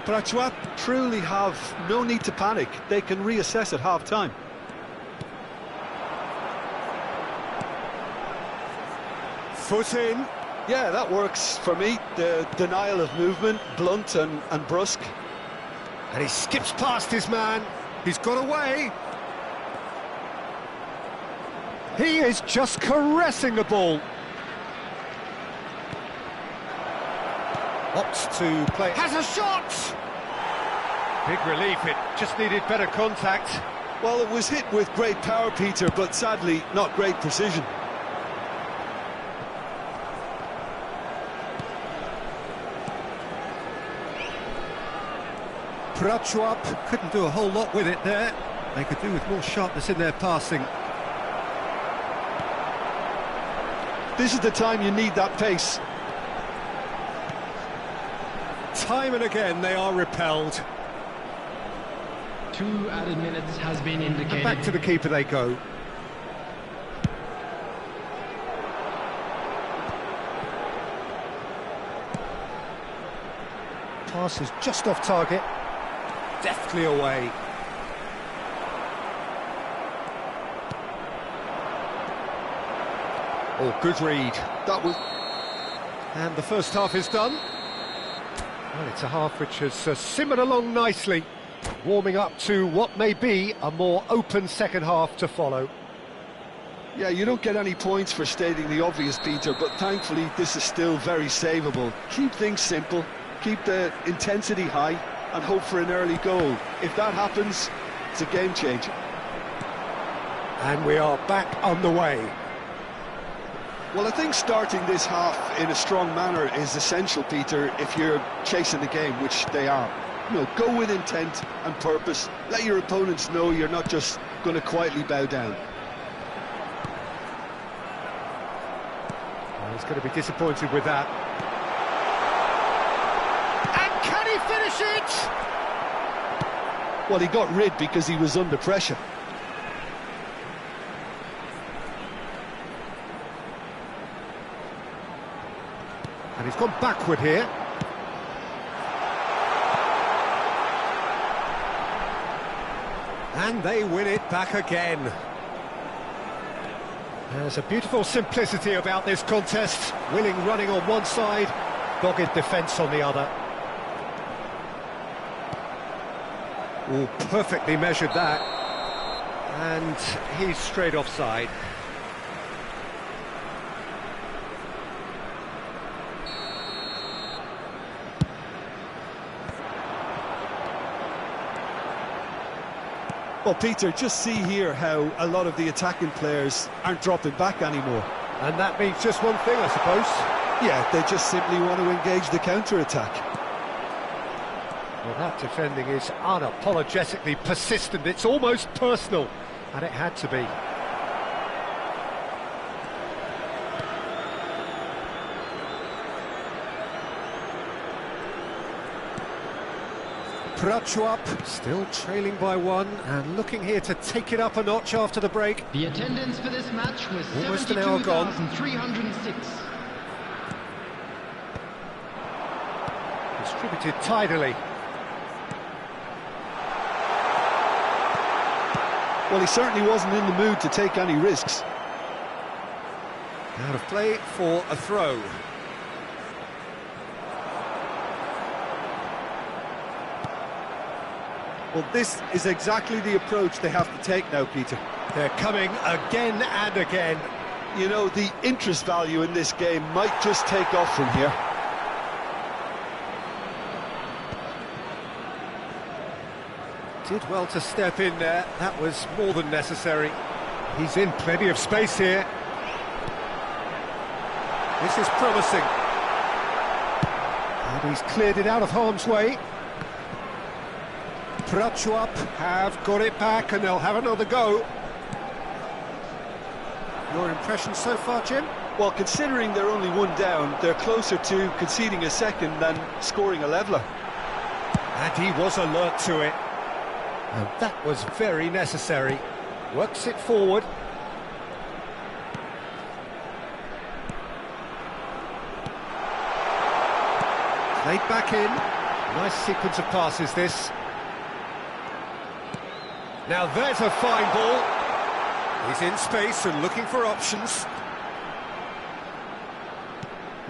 S2: Prachuap truly have no need to panic. They can reassess at half-time.
S1: Foot in.
S2: Yeah, that works for me. The denial of movement, blunt and brusque.
S1: And he skips past his man. He's got away. He is just caressing the ball. Opts to play. Has a shot! Big relief, it just needed better contact.
S2: Well, it was hit with great power, Peter, but sadly not great precision.
S1: Prachuap couldn't do a whole lot with it there. They could do with more sharpness in their passing.
S2: This is the time you need that pace.
S1: Time and again they are repelled.
S3: 2 added minutes has been indicated.
S1: And back to the keeper they go. Pass is just off target. Deftly away. Oh, good read.
S2: That was...
S1: And the first half is done. Well, it's a half which has simmered along nicely, warming up to what may be a more open second half to follow.
S2: Yeah, you don't get any points for stating the obvious, Peter, but thankfully this is still very savable. Keep things simple, keep the intensity high, and hope for an early goal. If that happens, it's a game changer.
S1: And we are back on the way.
S2: Well, I think starting this half in a strong manner is essential, Peter, if you're chasing the game, which they are. You know, go with intent and purpose. Let your opponents know you're not just going to quietly bow down.
S1: Well, he's going to be disappointed with that. And can he finish it?
S2: Well, he got rid because he was under pressure.
S1: And he's gone backward here. And they win it back again. There's a beautiful simplicity about this contest. Willing running on one side, dogged defence on the other. Oh, perfectly measured that. And he's straight offside.
S2: Well, Peter, just see here how a lot of the attacking players aren't dropping back anymore.
S1: And that means just one thing, I suppose.
S2: Yeah, they just simply want to engage the counter-attack.
S1: Well, that defending is unapologetically persistent. It's almost personal, and it had to be. Prachuap still trailing by 1 and looking here to take it up a notch after the break.
S3: The attendance for this match was
S1: Almost an hour gone.
S3: 72,306.
S1: Distributed tidily.
S2: Well, he certainly wasn't in the mood to take any risks.
S1: Out of play for a throw.
S2: Well, this is exactly the approach they have to take now, Peter.
S1: They're coming again and again.
S2: You know, the interest value in this game might just take off from here.
S1: Did well to step in there. That was more than necessary. He's in plenty of space here. This is promising. And he's cleared it out of harm's way. Prachuap have got it back and they'll have another go. Your impression so far, Jim?
S2: Well, considering they're only 1 down, they're closer to conceding a second than scoring a leveller.
S1: And he was alert to it. And that was very necessary. Works it forward. Played back in. Nice sequence of passes, this. Now there's a fine ball. He's in space and looking for options.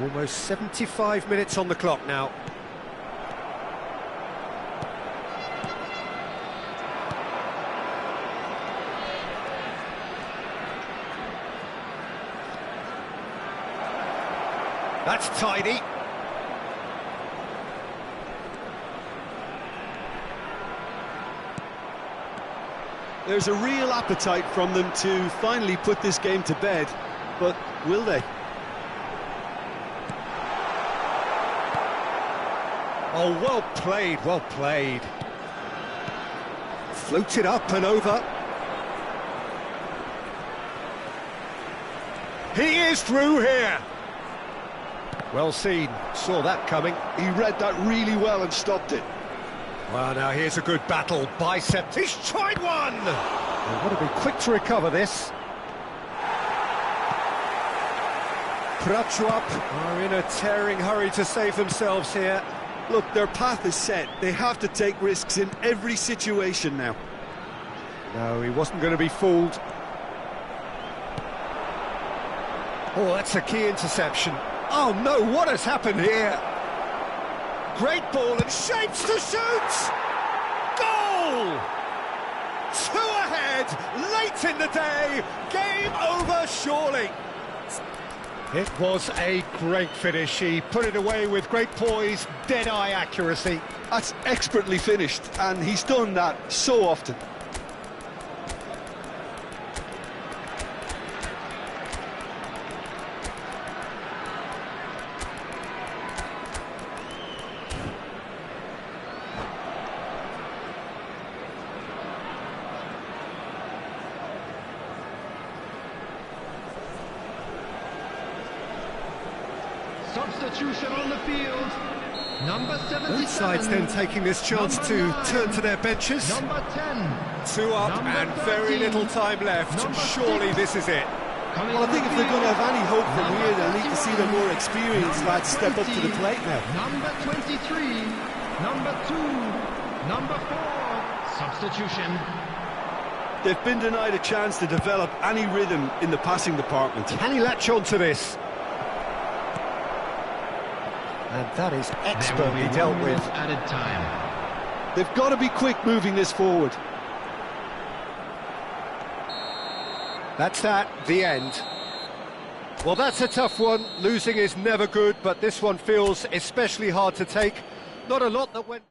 S1: Almost 75 minutes on the clock now. That's tidy.
S2: There's a real appetite from them to finally put this game to bed, but will they?
S1: Oh, well played, well played. Floated up and over. He is through here. Well seen, saw that coming.
S2: He read that really well and stopped it.
S1: Well, now here's a good battle, bicep. He's tried one! They've got to be quick to recover this. Prachuap are in a tearing hurry to save themselves here.
S2: Look, their path is set. They have to take risks in every situation now.
S1: No, he wasn't going to be fooled. Oh, that's a key interception. Oh no, what has happened here? Great ball and shapes to shoot! Goal! 2 ahead, late in the day, game over surely. It was a great finish. He put it away with great poise, dead-eye accuracy.
S2: That's expertly finished, and he's done that so often.
S3: Substitution on the field. Number 77.
S1: Both sides then taking this chance
S3: Number
S1: to
S3: 9.
S1: turn to their benches.
S3: Number 10.
S1: 2 up
S3: Number
S1: and very
S3: 13.
S1: little time left.
S3: Number
S1: Surely
S3: 6.
S1: this is it.
S3: Coming
S2: Well, I
S3: on
S2: think
S3: the
S2: if they're going to
S3: field.
S2: have any hope from
S3: Number
S2: here, they'll need to see the
S3: 31.
S2: more experienced
S3: Number
S2: lads step up to the
S3: 20.
S2: plate now.
S3: Number 23. Number 2. Number 4. Substitution.
S2: They've been denied a chance to develop any rhythm in the passing department.
S1: Can he latch on to this? And that is expertly dealt with.
S3: Added time.
S2: They've got to be quick moving this forward.
S1: That's that, the end. Well, that's a tough one. Losing is never good, but this one feels especially hard to take. Not a lot that went...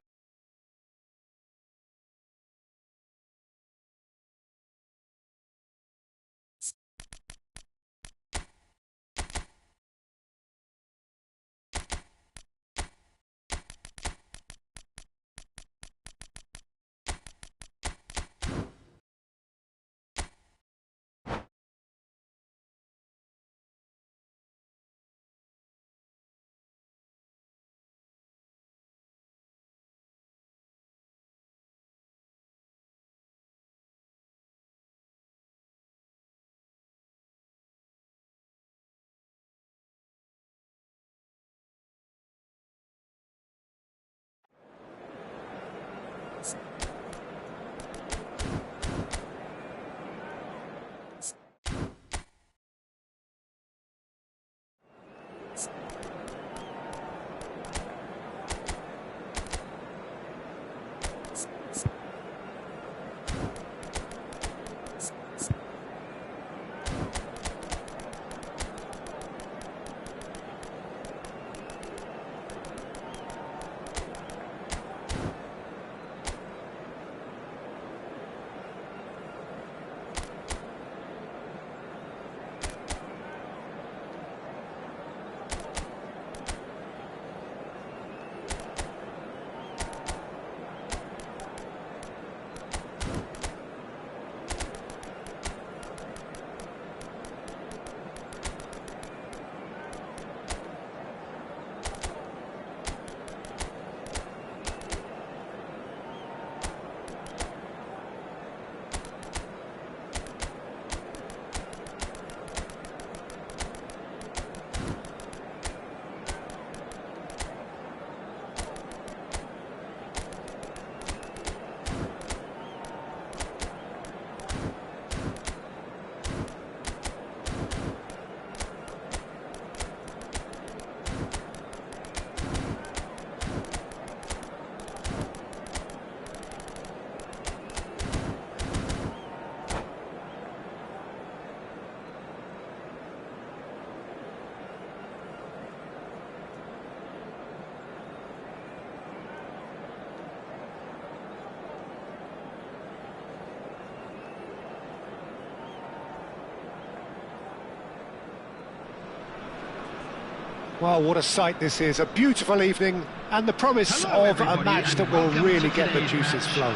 S1: Well, what a sight this is. A beautiful evening and the promise
S3: Hello,
S1: of a
S3: everybody,
S1: match that
S3: and
S1: will
S3: welcome
S1: really
S3: to
S1: get the
S3: today's
S1: juices
S3: match.
S1: flowing.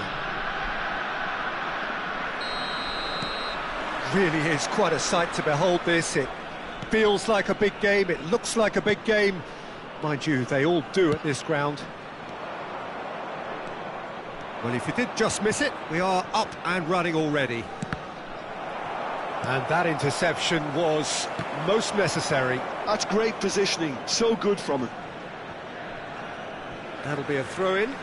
S1: Really is quite a sight to behold this. It feels like a big game, it looks like a big game. Mind you, they all do at this ground. Well, if you did just miss it, we are up and running already. And that interception was most necessary.
S2: That's great positioning, so good from him.
S1: That'll be a throw-in.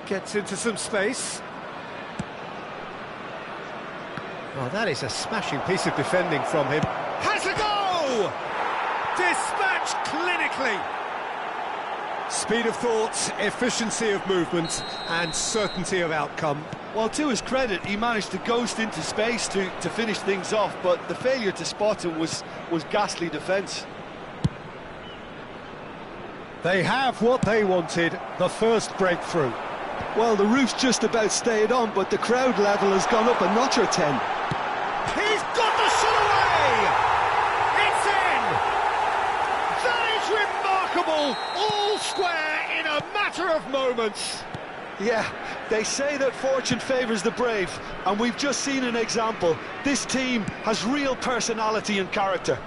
S1: Gets into some space. Oh, that is a smashing piece of defending from him. Has a go! Dispatched clinically. Speed of thought, efficiency of movement, and certainty of outcome.
S2: Well, to his credit, he managed to ghost into space to finish things off, but the failure to spot him was ghastly defence.
S1: They have what they wanted, the first breakthrough.
S2: Well, the roof's just about stayed on, but the crowd level has gone up a notch or 10.
S1: He's got the shot away! It's in! That is remarkable! All square in a matter of moments.
S2: Yeah, they say that fortune favours the brave, and we've just seen an example. This team has real personality and character.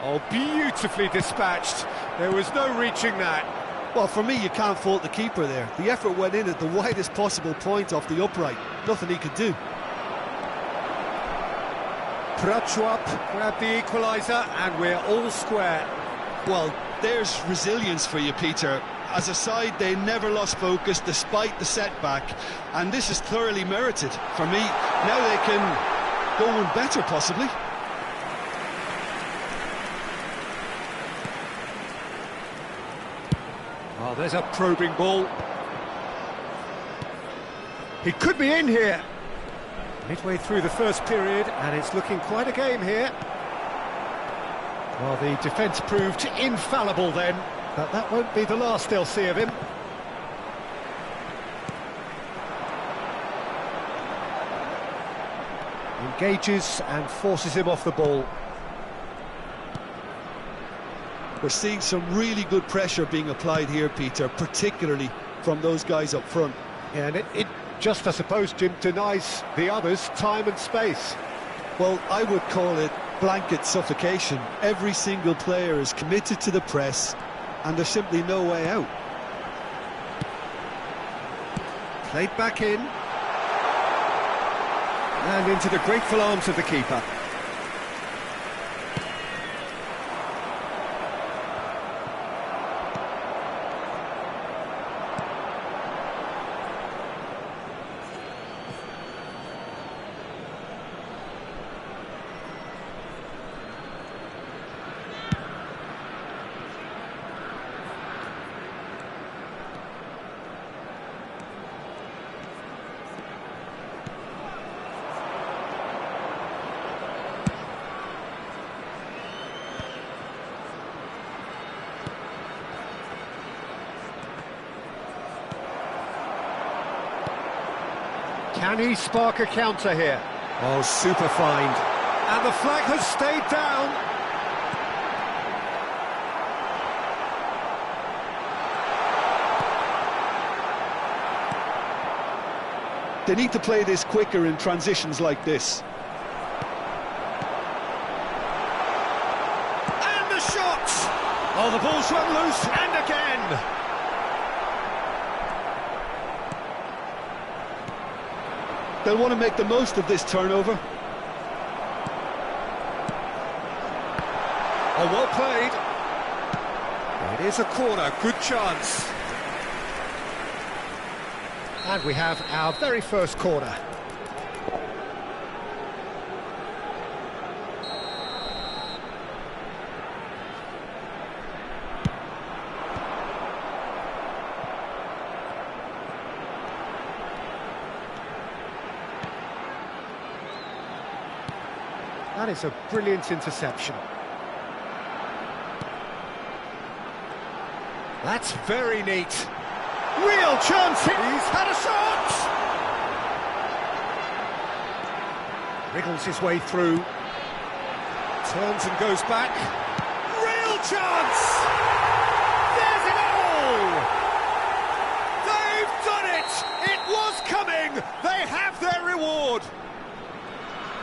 S1: Oh, beautifully dispatched. There was no reaching that.
S2: Well, for me, you can't fault the keeper there. The effort went in at the widest possible point off the upright. Nothing he could do.
S1: Prachuap grabbed the equaliser, and we're all square.
S2: Well, there's resilience for you, Peter. As a side, they never lost focus despite the setback, and this is thoroughly merited. For me, now they can go on better, possibly.
S1: Oh, there's a probing ball. He could be in here. Midway through the first period, and it's looking quite a game here. Well, the defence proved infallible then, but that won't be the last they'll see of him. Engages and forces him off the ball.
S2: We're seeing some really good pressure being applied here, Peter, particularly from those guys up front.
S1: Yeah, and it just, I suppose, Jim, denies the others time and space.
S2: Well, I would call it blanket suffocation. Every single player is committed to the press, and there's simply no way out.
S1: Played back in. And into the grateful arms of the keeper. Can he spark a counter here? Oh, super find. And the flag has stayed down.
S2: They need to play this quicker in transitions like this.
S1: And the shot! Oh, the ball's run loose, and again!
S2: They'll want to make the most of this turnover.
S1: Oh, well played. It is a corner, good chance. And we have our very first corner. That is a brilliant interception. That's very neat. Real chance. He's had a shot. Wriggles his way through. Turns and goes back. Real chance. There's it all. They've done it. It was coming. They have their reward.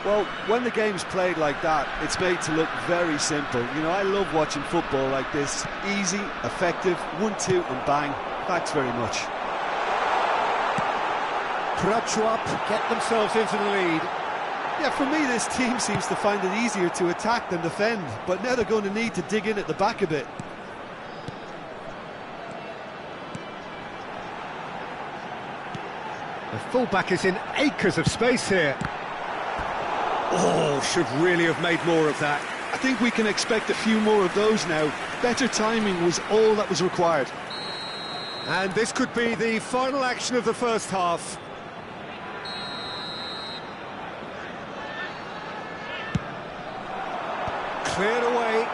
S2: Well, when the game's played like that, it's made to look very simple. You know, I love watching football like this. Easy, effective, 1-2 and bang. Thanks very much.
S1: Prachuap get themselves into the lead.
S2: Yeah, for me, this team seems to find it easier to attack than defend, but now they're going to need to dig in at the back a bit.
S1: The fullback is in acres of space here. Oh, should really have made more of that.
S2: I think we can expect a few more of those now. Better timing was all that was required.
S1: And this could be the final action of the first half. Cleared away.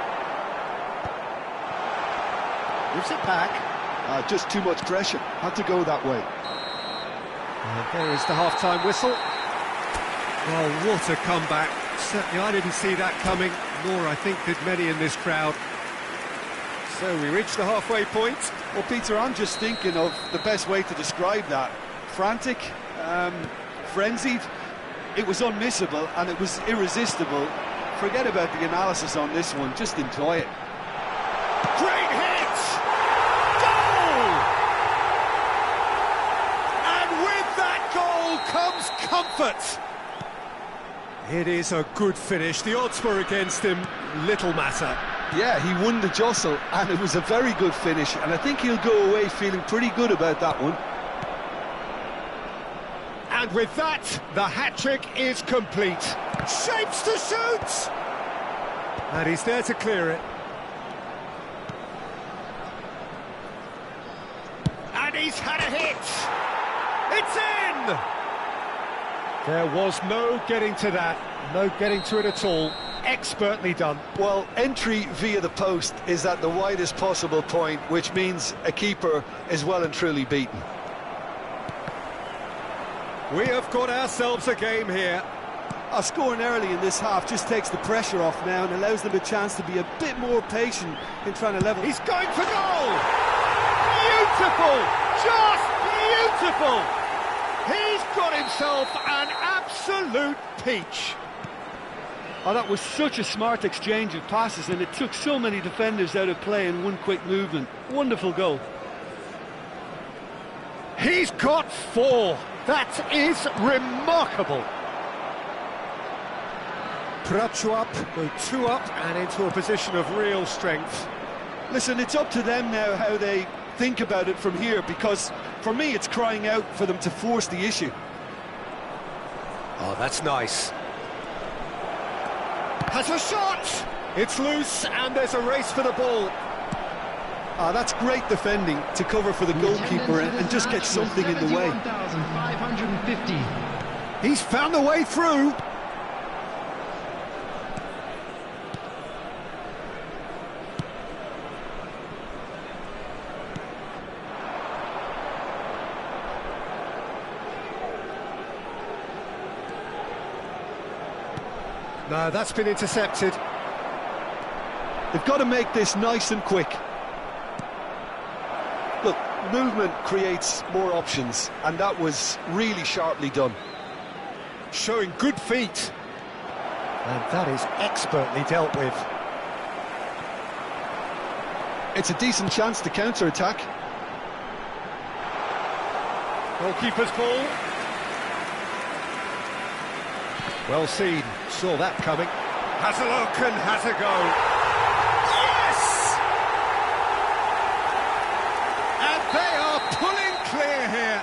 S1: Gives it back.
S2: Just too much pressure. Had to go that way.
S1: And there is the half-time whistle. Well, what a comeback. Certainly I didn't see that coming, nor I think did many in this crowd. So we reach the halfway point.
S2: Well, Peter, I'm just thinking of the best way to describe that. Frantic, frenzied. It was unmissable and it was irresistible. Forget about the analysis on this one, just enjoy it.
S1: Great hit! Goal! And with that goal comes comfort. It is a good finish. The odds were against him. Little matter.
S2: Yeah, he won the jostle, and it was a very good finish, and I think he'll go away feeling pretty good about that one.
S1: And with that, the hat-trick is complete. Shapes to shoot! And he's there to clear it. And he's had a hit! It's in! There was no getting to that, no getting to it at all. Expertly done.
S2: Well, entry via the post is at the widest possible point, which means a keeper is well and truly beaten.
S1: We have got ourselves a game here.
S2: Scoring early in this half just takes the pressure off now and allows them a chance to be a bit more patient in trying to level.
S1: He's going for goal! Beautiful! Just beautiful! He's got himself an absolute peach.
S2: Oh, that was such a smart exchange of passes, and it took so many defenders out of play in one quick movement. Wonderful goal.
S1: He's got 4. That is remarkable. Prachuap go 2 up and into a position of real strength.
S2: Listen, it's up to them now how they think about it from here, because for me it's crying out for them to force the issue.
S1: Oh, that's nice. Has a shot! It's loose and there's a race for the ball.
S2: That's great defending to cover for the goalkeeper and just get something in the way.
S3: 71,550.
S1: He's found a way through. No, that's been intercepted.
S2: They've got to make this nice and quick. Look, movement creates more options, and that was really sharply done.
S1: Showing good feet. And that is expertly dealt with.
S2: It's a decent chance to counter-attack.
S1: Goalkeeper's ball. Well seen, saw that coming. Has a look and has a go. Yes! And they are pulling clear here.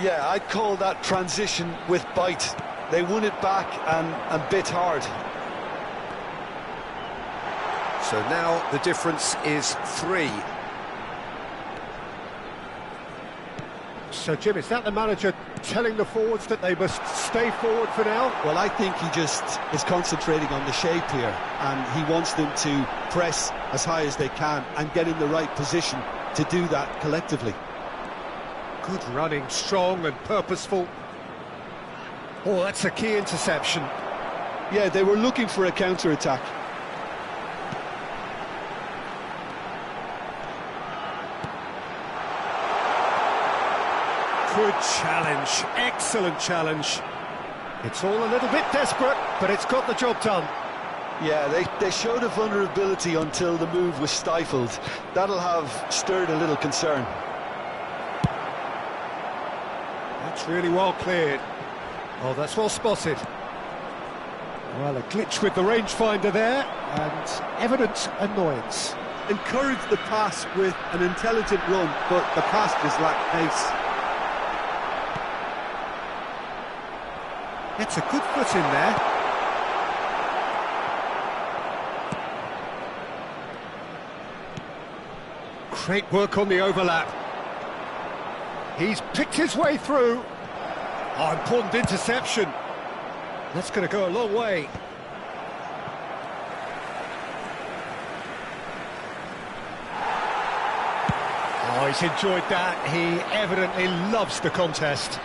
S2: Yeah, I'd call that transition with bite. They won it back and bit hard.
S1: So now the difference is 3. So, Jim, is that the manager telling the forwards that they must stay forward for now?
S2: Well, I think he just is concentrating on the shape here, and he wants them to press as high as they can and get in the right position to do that collectively.
S1: Good running, strong and purposeful. Oh, that's a key interception.
S2: Yeah, they were looking for a counter-attack.
S1: Good challenge, excellent challenge. It's all a little bit desperate, but it's got the job done.
S2: Yeah, they showed a vulnerability until the move was stifled. That'll have stirred a little concern.
S1: That's really well cleared. Oh, that's well spotted. Well, a glitch with the rangefinder there, and evident annoyance.
S2: Encouraged the pass with an intelligent run, but the pass just lacked pace.
S1: It's a good foot in there. Great work on the overlap. He's picked his way through. Oh, important interception. That's going to go a long way. Oh, he's enjoyed that. He evidently loves the contest.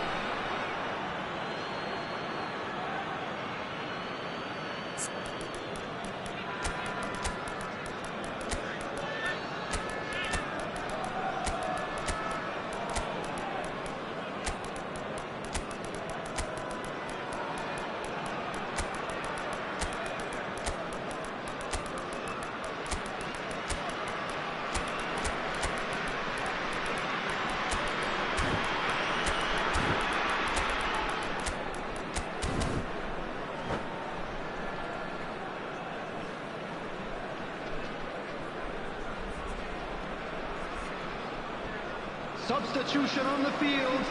S3: Substitution on the field.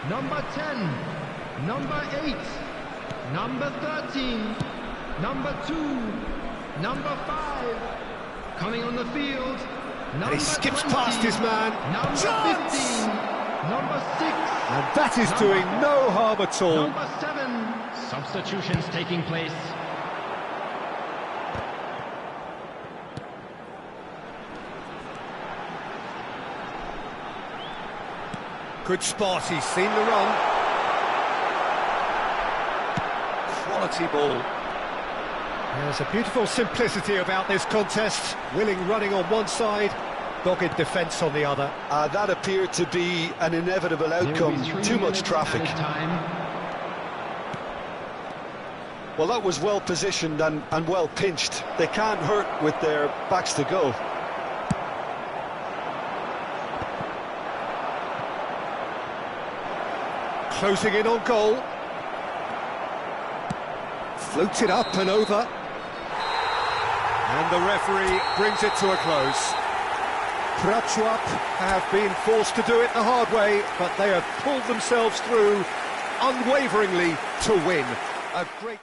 S3: Number 10, number 8, number 13, number 2, number 5. Coming on the field, number
S1: And he skips
S3: 20,
S1: past his man.
S3: number
S1: Chance!
S3: 15, number 6.
S1: And that is doing no harm at all.
S3: Number 7. Substitutions taking place.
S1: Good spot, he's seen the run. Quality ball. There's a beautiful simplicity about this contest. Willing running on one side, dogged defence on the other.
S2: That appeared to be an inevitable outcome. Too much traffic. Well, that was well positioned and well pinched. They can't hurt with their backs to go.
S1: Closing in on goal. Floated up and over. And the referee brings it to a close. Prachuap have been forced to do it the hard way, but they have pulled themselves through unwaveringly to win. A great...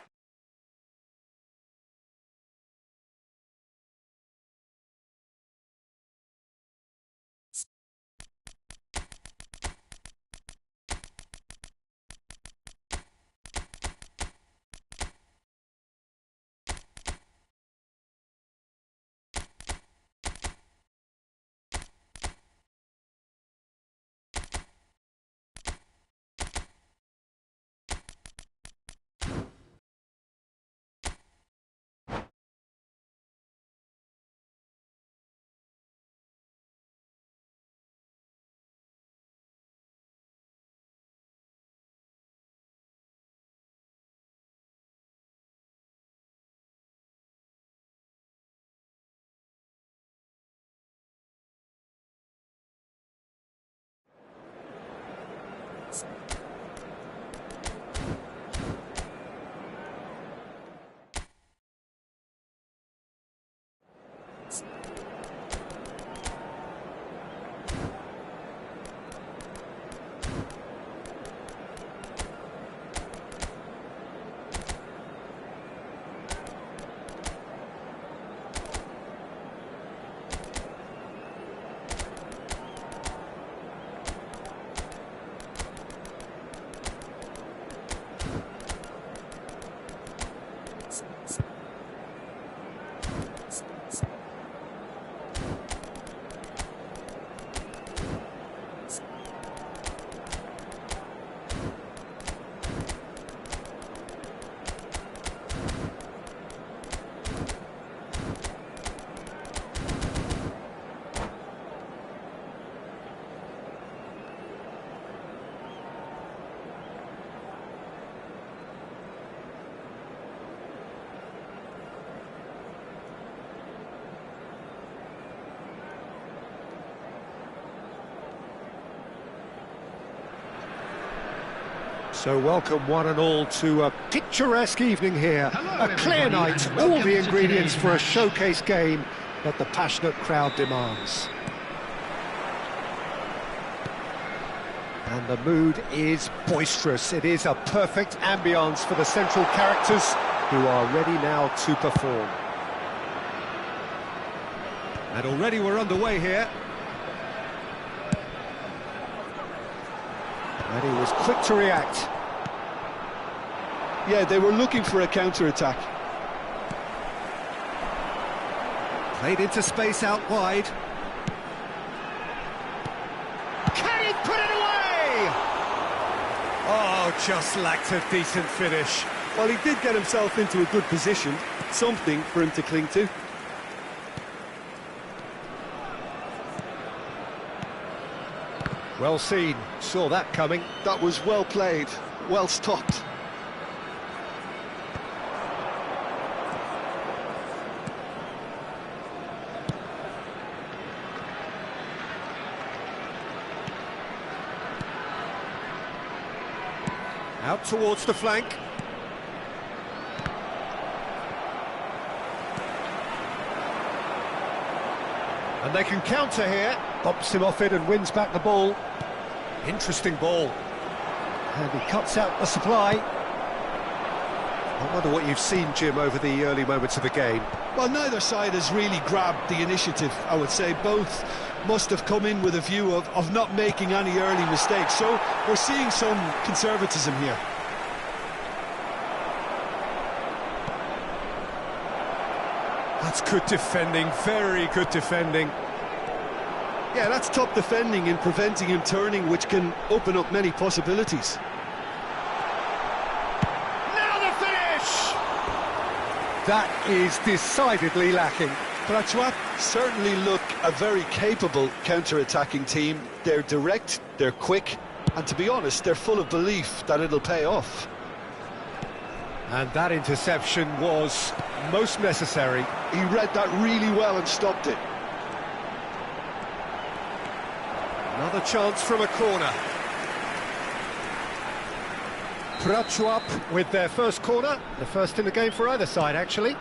S1: So welcome one and all to a picturesque evening here.
S3: Hello,
S1: a clear
S3: everybody,
S1: night,
S3: and
S1: all
S3: welcome
S1: the
S3: to
S1: ingredients
S3: today's
S1: for a
S3: match.
S1: showcase game that the passionate crowd demands. And the mood is boisterous. It is a perfect ambience for the central characters who are ready now to perform. And already we're underway here. And he was quick to react.
S2: Yeah, they were looking for a counter-attack.
S1: Played into space out wide. Can he put it away? Oh, just lacked a decent finish.
S2: Well, he did get himself into a good position, something for him to cling to.
S1: Well seen, saw that coming.
S2: That was well played, well stopped.
S1: Out towards the flank. And they can counter here. Bumps him off it and wins back the ball. Interesting ball. And he cuts out the supply. I wonder what you've seen, Jim, over the early moments of the game.
S2: Well, neither side has really grabbed the initiative, I would say. Both must have come in with a view of not making any early mistakes. So we're seeing some conservatism here.
S1: That's good defending, very good defending.
S2: Yeah, that's top defending in preventing him turning, which can open up many possibilities.
S1: Now the finish! That is decidedly lacking.
S2: Prachuap certainly look a very capable counter-attacking team. They're direct, they're quick, and to be honest, they're full of belief that it'll pay off.
S1: And that interception was most necessary.
S2: He read that really well and stopped it.
S1: Another chance from a corner. Prachuap with their first corner, the first in the game for either side, actually.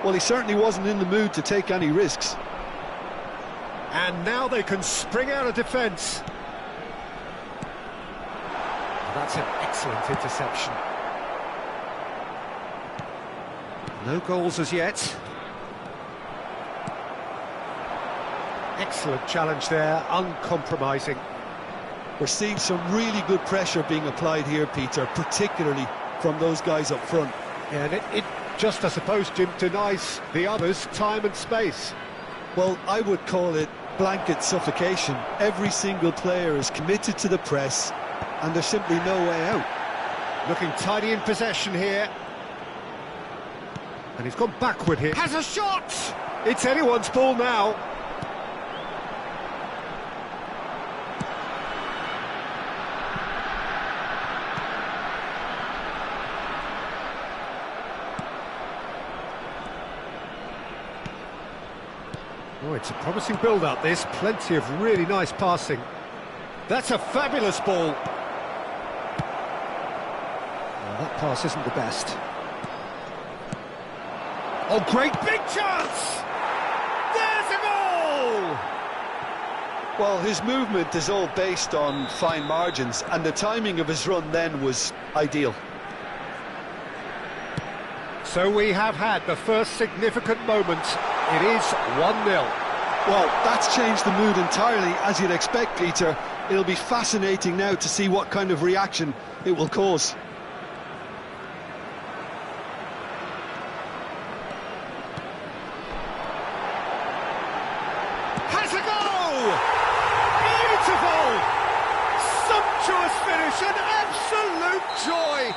S2: Well, he certainly wasn't in the mood to take any risks.
S1: And now they can spring out of defence. That's an excellent interception. No goals as yet. Excellent challenge there, uncompromising.
S2: We're seeing some really good pressure being applied here, Peter, particularly from those guys up front.
S1: Yeah, and it just, I suppose, Jim, denies the others time and space.
S2: Well, I would call it blanket suffocation. Every single player is committed to the press, and there's simply no way out.
S1: Looking tidy in possession here. And he's gone backward here. Has a shot! It's anyone's ball now. Oh, it's a promising build-up, this. Plenty of really nice passing. That's a fabulous ball. Well, that pass isn't the best. Oh, great big chance! There's a goal!
S2: Well, his movement is all based on fine margins, and the timing of his run then was ideal.
S1: So we have had the first significant moment. It is 1-0.
S2: Well, that's changed the mood entirely, as you'd expect, Peter. It'll be fascinating now to see what kind of reaction it will cause.
S1: Has a goal! Beautiful! Sumptuous finish, an absolute joy!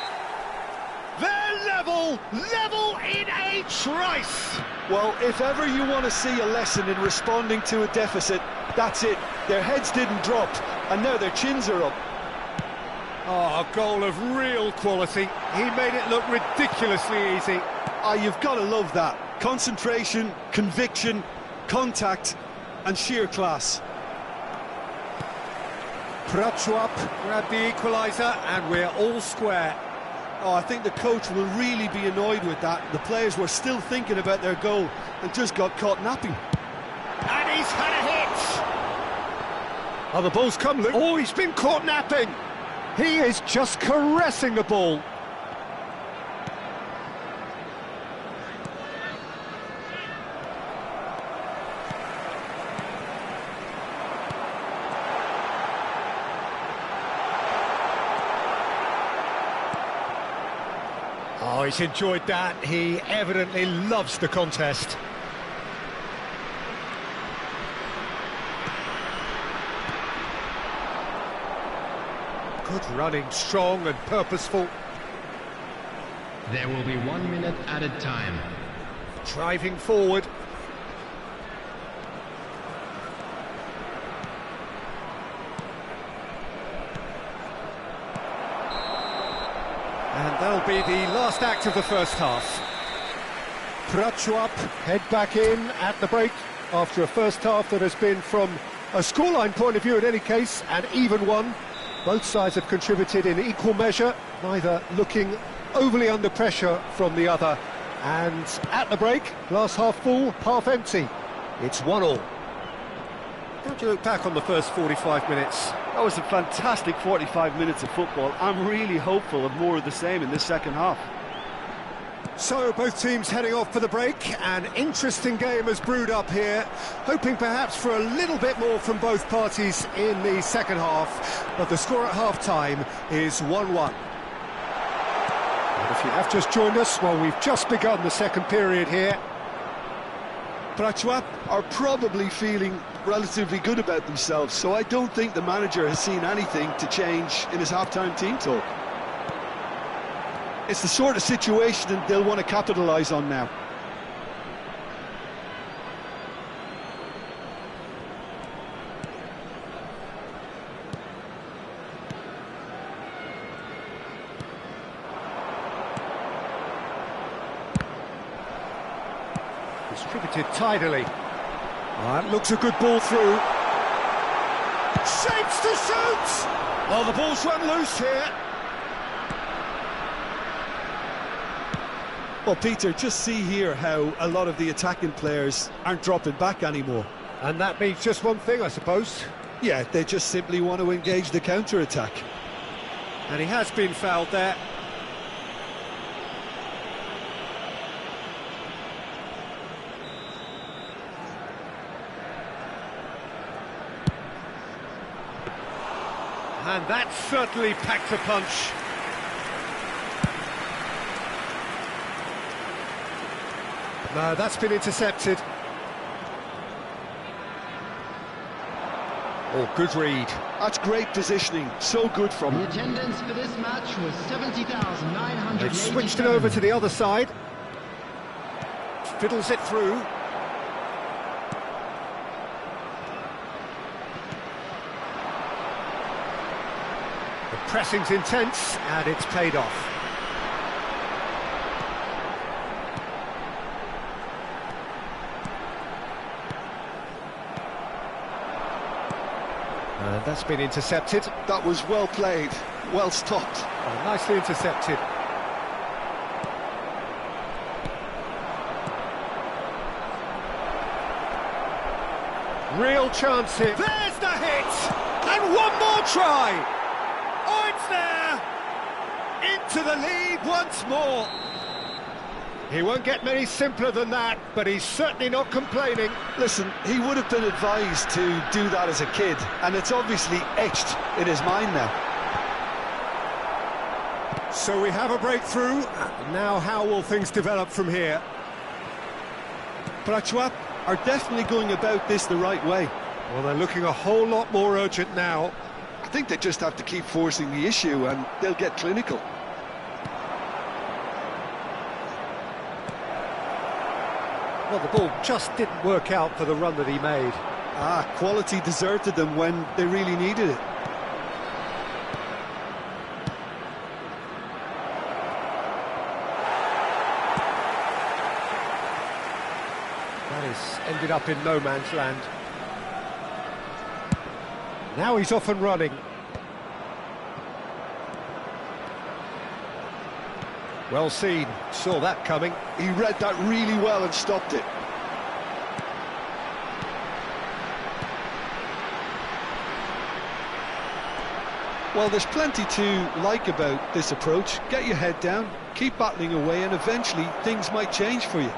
S1: They're level in a trice!
S2: Well, if ever you want to see a lesson in responding to a deficit, that's it. Their heads didn't drop, and now their chins are up.
S1: Oh, a goal of real quality. He made it look ridiculously easy.
S2: Ah, you've got to love that. Concentration, conviction, contact, and sheer class.
S1: Prachuap grabbed the equaliser, and we're all square.
S2: Oh, I think the coach will really be annoyed with that. The players were still thinking about their goal and just got caught napping.
S1: And he's had a hit! Oh, the ball's come, Luke. Oh, he's been caught napping! He is just caressing the ball. Oh, he's enjoyed that. He evidently loves the contest. Good running, strong and purposeful.
S3: There will be 1 minute added time.
S1: Driving forward. And that'll be the last act of the first half. Prachuap head back in at the break after a first half that has been, from a scoreline point of view in any case, an even one. Both sides have contributed in equal measure, neither looking overly under pressure from the other. And at the break, glass half full, half empty. It's 1-1. How do you look back on the first 45 minutes?
S2: That was a fantastic 45 minutes of football. I'm really hopeful of more of the same in this second half.
S1: So both teams heading off for the break. An interesting game has brewed up here, hoping perhaps for a little bit more from both parties in the second half, but the score at half-time is 1-1. And if you have just joined us, well, we've just begun the second period here.
S2: Prachuap are probably feeling relatively good about themselves, so I don't think the manager has seen anything to change in his half-time team talk. It's the sort of situation that they'll want to capitalise on now.
S1: Distributed tidily. That looks a good ball through. Shapes to shoot! Oh, the ball's run loose here.
S2: Well, Peter, just see here how a lot of the attacking players aren't dropping back anymore.
S1: And that means just one thing, I suppose.
S2: Yeah, they just simply want to engage the counter-attack.
S1: And he has been fouled there. And that certainly packed a punch. No, that's been intercepted. Oh, good read.
S2: That's great positioning, so good from
S3: The
S2: him.
S3: attendance for this match was 70,900.
S1: They've switched it over to the other side. Fiddles it through. The pressing's intense, and it's paid off. That's been intercepted.
S2: That was well played, well stopped.
S1: Oh, nicely intercepted. Real chance here. There's the hit! And one more try! Oh, it's there! Into the lead once more. He won't get many simpler than that, but he's certainly not complaining.
S2: Listen, he would have been advised to do that as a kid, and it's obviously etched in his mind now.
S1: So we have a breakthrough. Now how will things develop from here?
S2: Prachuap are definitely going about this the right way.
S1: Well, they're looking a whole lot more urgent now.
S2: I think they just have to keep forcing the issue and they'll get clinical.
S1: Well, the ball just didn't work out for the run that he made.
S2: Quality deserted them when they really needed it.
S1: That has ended up in no man's land. Now he's off and running. Well seen, saw that coming.
S2: He read that really well and stopped it. Well, there's plenty to like about this approach. Get your head down, keep battling away, and eventually things might change for you.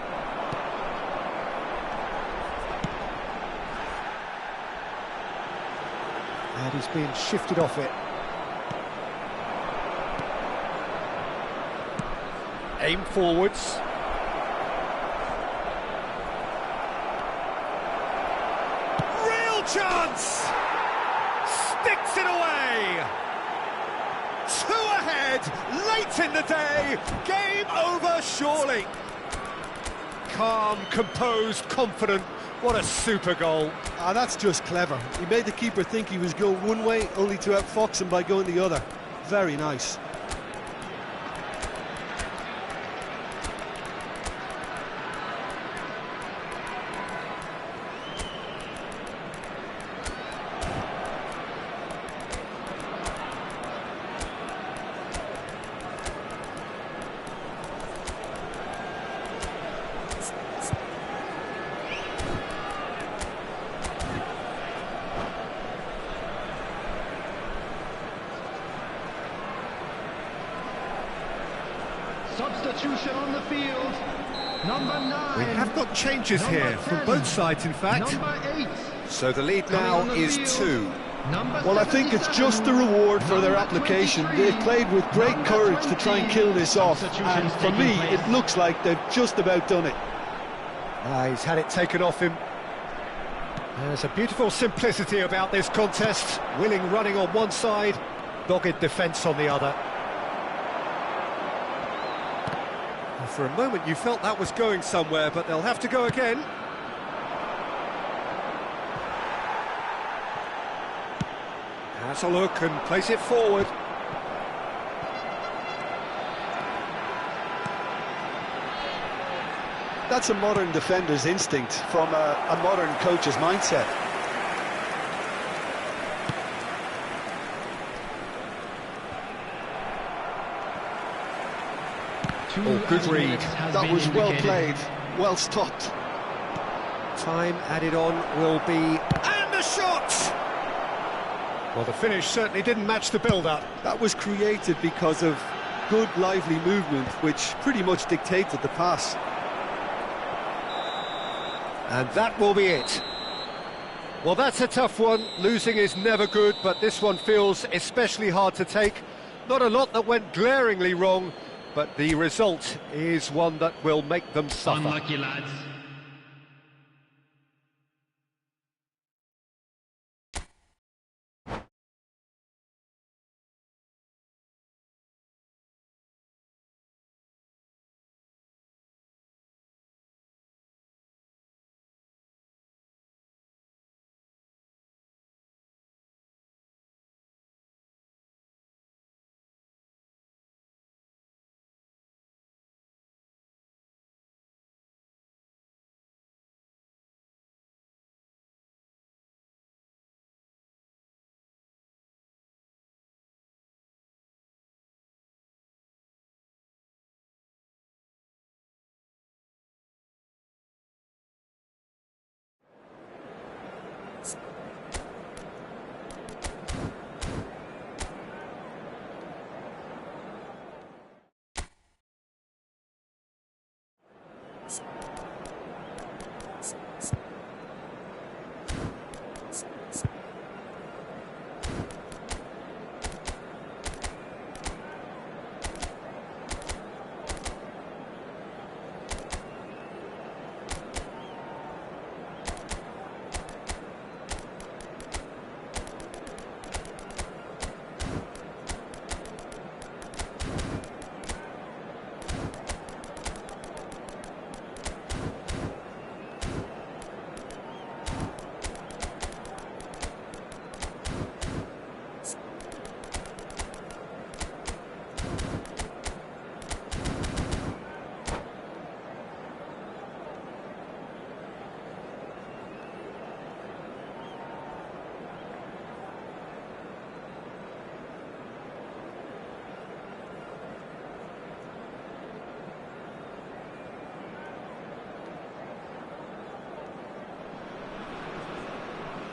S1: And he's being shifted off it. Aim forwards. Real chance! Sticks it away! 2 ahead, late in the day, game over surely. Calm, composed, confident, what a super goal.
S2: Ah, that's just clever. He made the keeper think he was going one way, only to outfox him by going the other. Very nice.
S3: Substitution on the field. Number 9.
S1: We have got changes here from both sides, in fact.
S3: Number 8.
S1: So the lead
S3: Coming
S1: now
S3: on the
S1: is
S3: field.
S1: 2.
S3: Number
S2: Well, I think it's
S3: 77.
S2: just the reward for their
S3: Number
S2: application.
S3: 23.
S2: They've played with great
S3: Number
S2: courage to try and
S3: 20.
S2: kill this off,
S3: Substitutions
S2: and for
S3: taking
S2: me,
S3: place.
S2: it looks like they've just about done it.
S1: He's had it taken off him. There's a beautiful simplicity about this contest. Willing running on one side, dogged defence on the other. For a moment you felt that was going somewhere, but they'll have to go again. Has a look and plays it forward.
S2: That's a modern defender's instinct from a modern coach's mindset.
S1: Oh, good read.
S2: That was well played, well stopped.
S1: Time added on will be... And the shot! Well, the finish certainly didn't match the build-up.
S2: That was created because of good, lively movement, which pretty much dictated the pass.
S1: And that will be it. Well, that's a tough one. Losing is never good, but this one feels especially hard to take. Not a lot that went glaringly wrong, but the result is one that will make them suffer.
S3: Unlucky lads.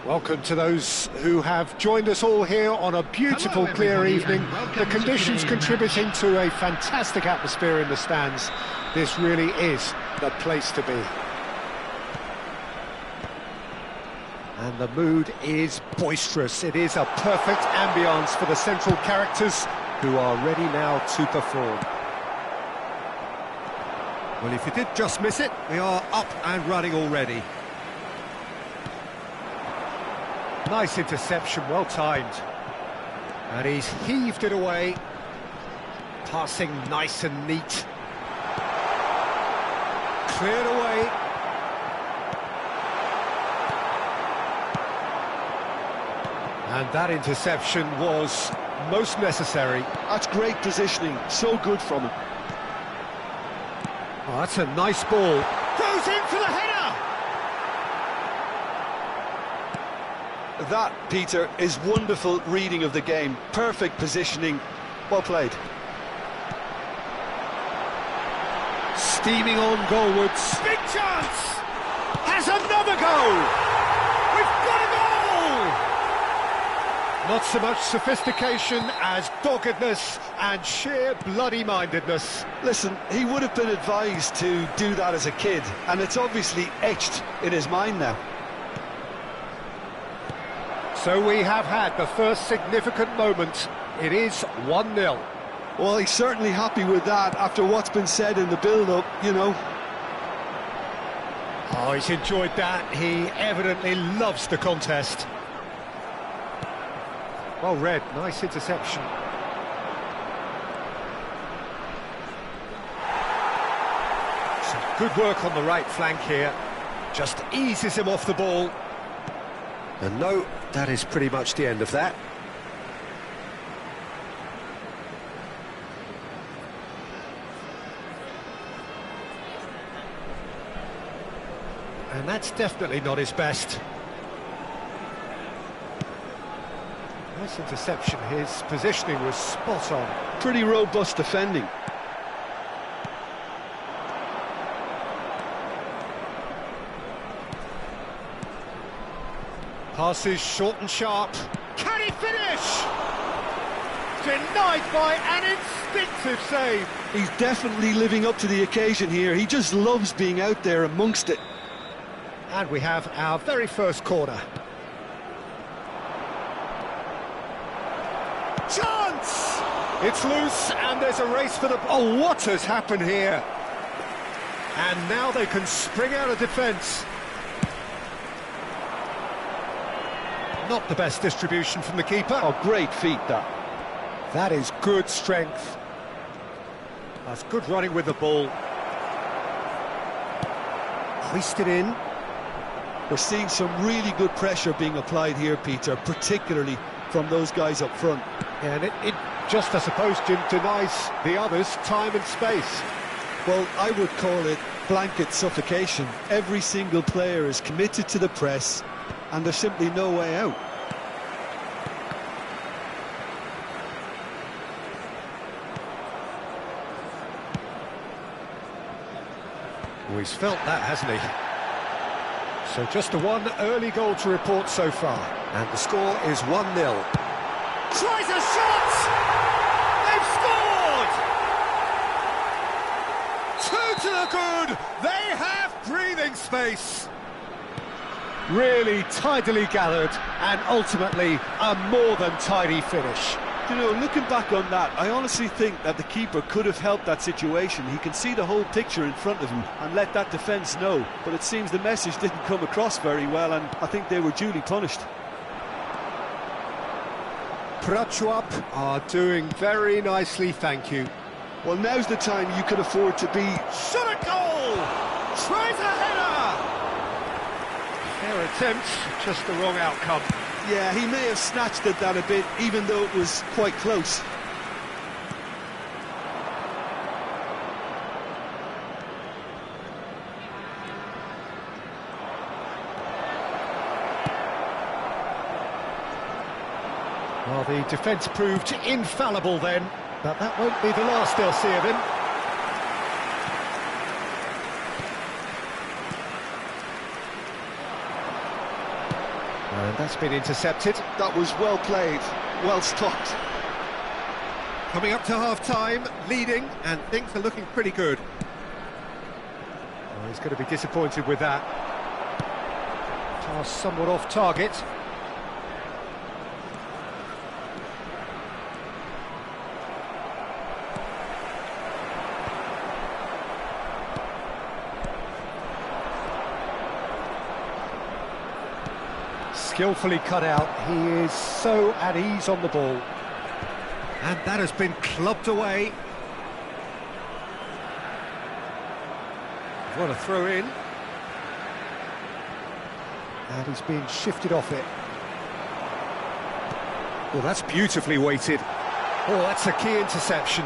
S1: Welcome to those who have joined us all here on a beautiful,
S3: Hello,
S1: clear
S3: everybody,
S1: evening.
S3: and welcome
S1: The
S3: to
S1: conditions
S3: today's
S1: contributing
S3: match.
S1: to a fantastic atmosphere in the stands. This really is the place to be. And the mood is boisterous. It is a perfect ambience for the central characters who are ready now to perform. Well, if you did just miss it, we are up and running already. Nice interception, well timed. And he's heaved it away. Passing nice and neat. Cleared away. And that interception was most necessary.
S2: That's great positioning, so good from him.
S1: Oh, that's a nice ball. Goes in for the header!
S2: That, Peter, is wonderful reading of the game. Perfect positioning, well played.
S1: Steaming on goalwards. Big chance! Has another goal! We've got a goal! Not so much sophistication as doggedness and sheer bloody-mindedness.
S2: Listen, he would have been advised to do that as a kid, and it's obviously etched in his mind now.
S1: So we have had the first significant moment. It is 1-0.
S2: Well, he's certainly happy with that after what's been said in the build-up, you know.
S1: Oh, he's enjoyed that. He evidently loves the contest. Well read, nice interception. Some good work on the right flank here. Just eases him off the ball. And no, that is pretty much the end of that. And that's definitely not his best. Nice interception, his positioning was spot on.
S2: Pretty robust defending.
S1: Passes short and sharp. Can he finish? Denied by an instinctive save.
S2: He's definitely living up to the occasion here. He just loves being out there amongst it.
S1: And we have our very first corner. Chance! It's loose and there's a race for the... Oh, what has happened here? And now they can spring out of defence. Not the best distribution from the keeper.
S2: Oh, great feat, that.
S1: That is good strength. That's good running with the ball. Hoisted in.
S2: We're seeing some really good pressure being applied here, Peter, particularly from those guys up front.
S1: Yeah, and it just, I suppose, Jim, denies the others time and space.
S2: Well, I would call it blanket suffocation. Every single player is committed to the press, and there's simply no way out.
S1: Oh, he's felt that, hasn't he? So just the one early goal to report so far. And the score is 1-0. Tries a shot! They've scored! 2 to the good! They have breathing space! Really tidily gathered, and ultimately a more than tidy finish.
S2: You know, looking back on that, I honestly think that the keeper could have helped that situation. He can see the whole picture in front of him and let that defence know. But it seems the message didn't come across very well, and I think they were duly punished.
S1: Prachuap are doing very nicely, thank you.
S2: Well, now's the time you can afford to be...
S1: Shot at goal! Tries a header! Their attempt, just the wrong outcome.
S2: Yeah, he may have snatched at that a bit, even though it was quite close.
S1: Well, the defence proved infallible then, but that won't be the last they'll see of him. And that's been intercepted.
S2: That was well played, well stopped.
S1: Coming up to half-time, leading, and things are looking pretty good. Well, he's going to be disappointed with that. Pass somewhat off target. Skillfully cut out. He is so at ease on the ball. And that has been clubbed away. What a throw in. And he's being shifted off it. Well, that's beautifully weighted. Oh, that's a key interception.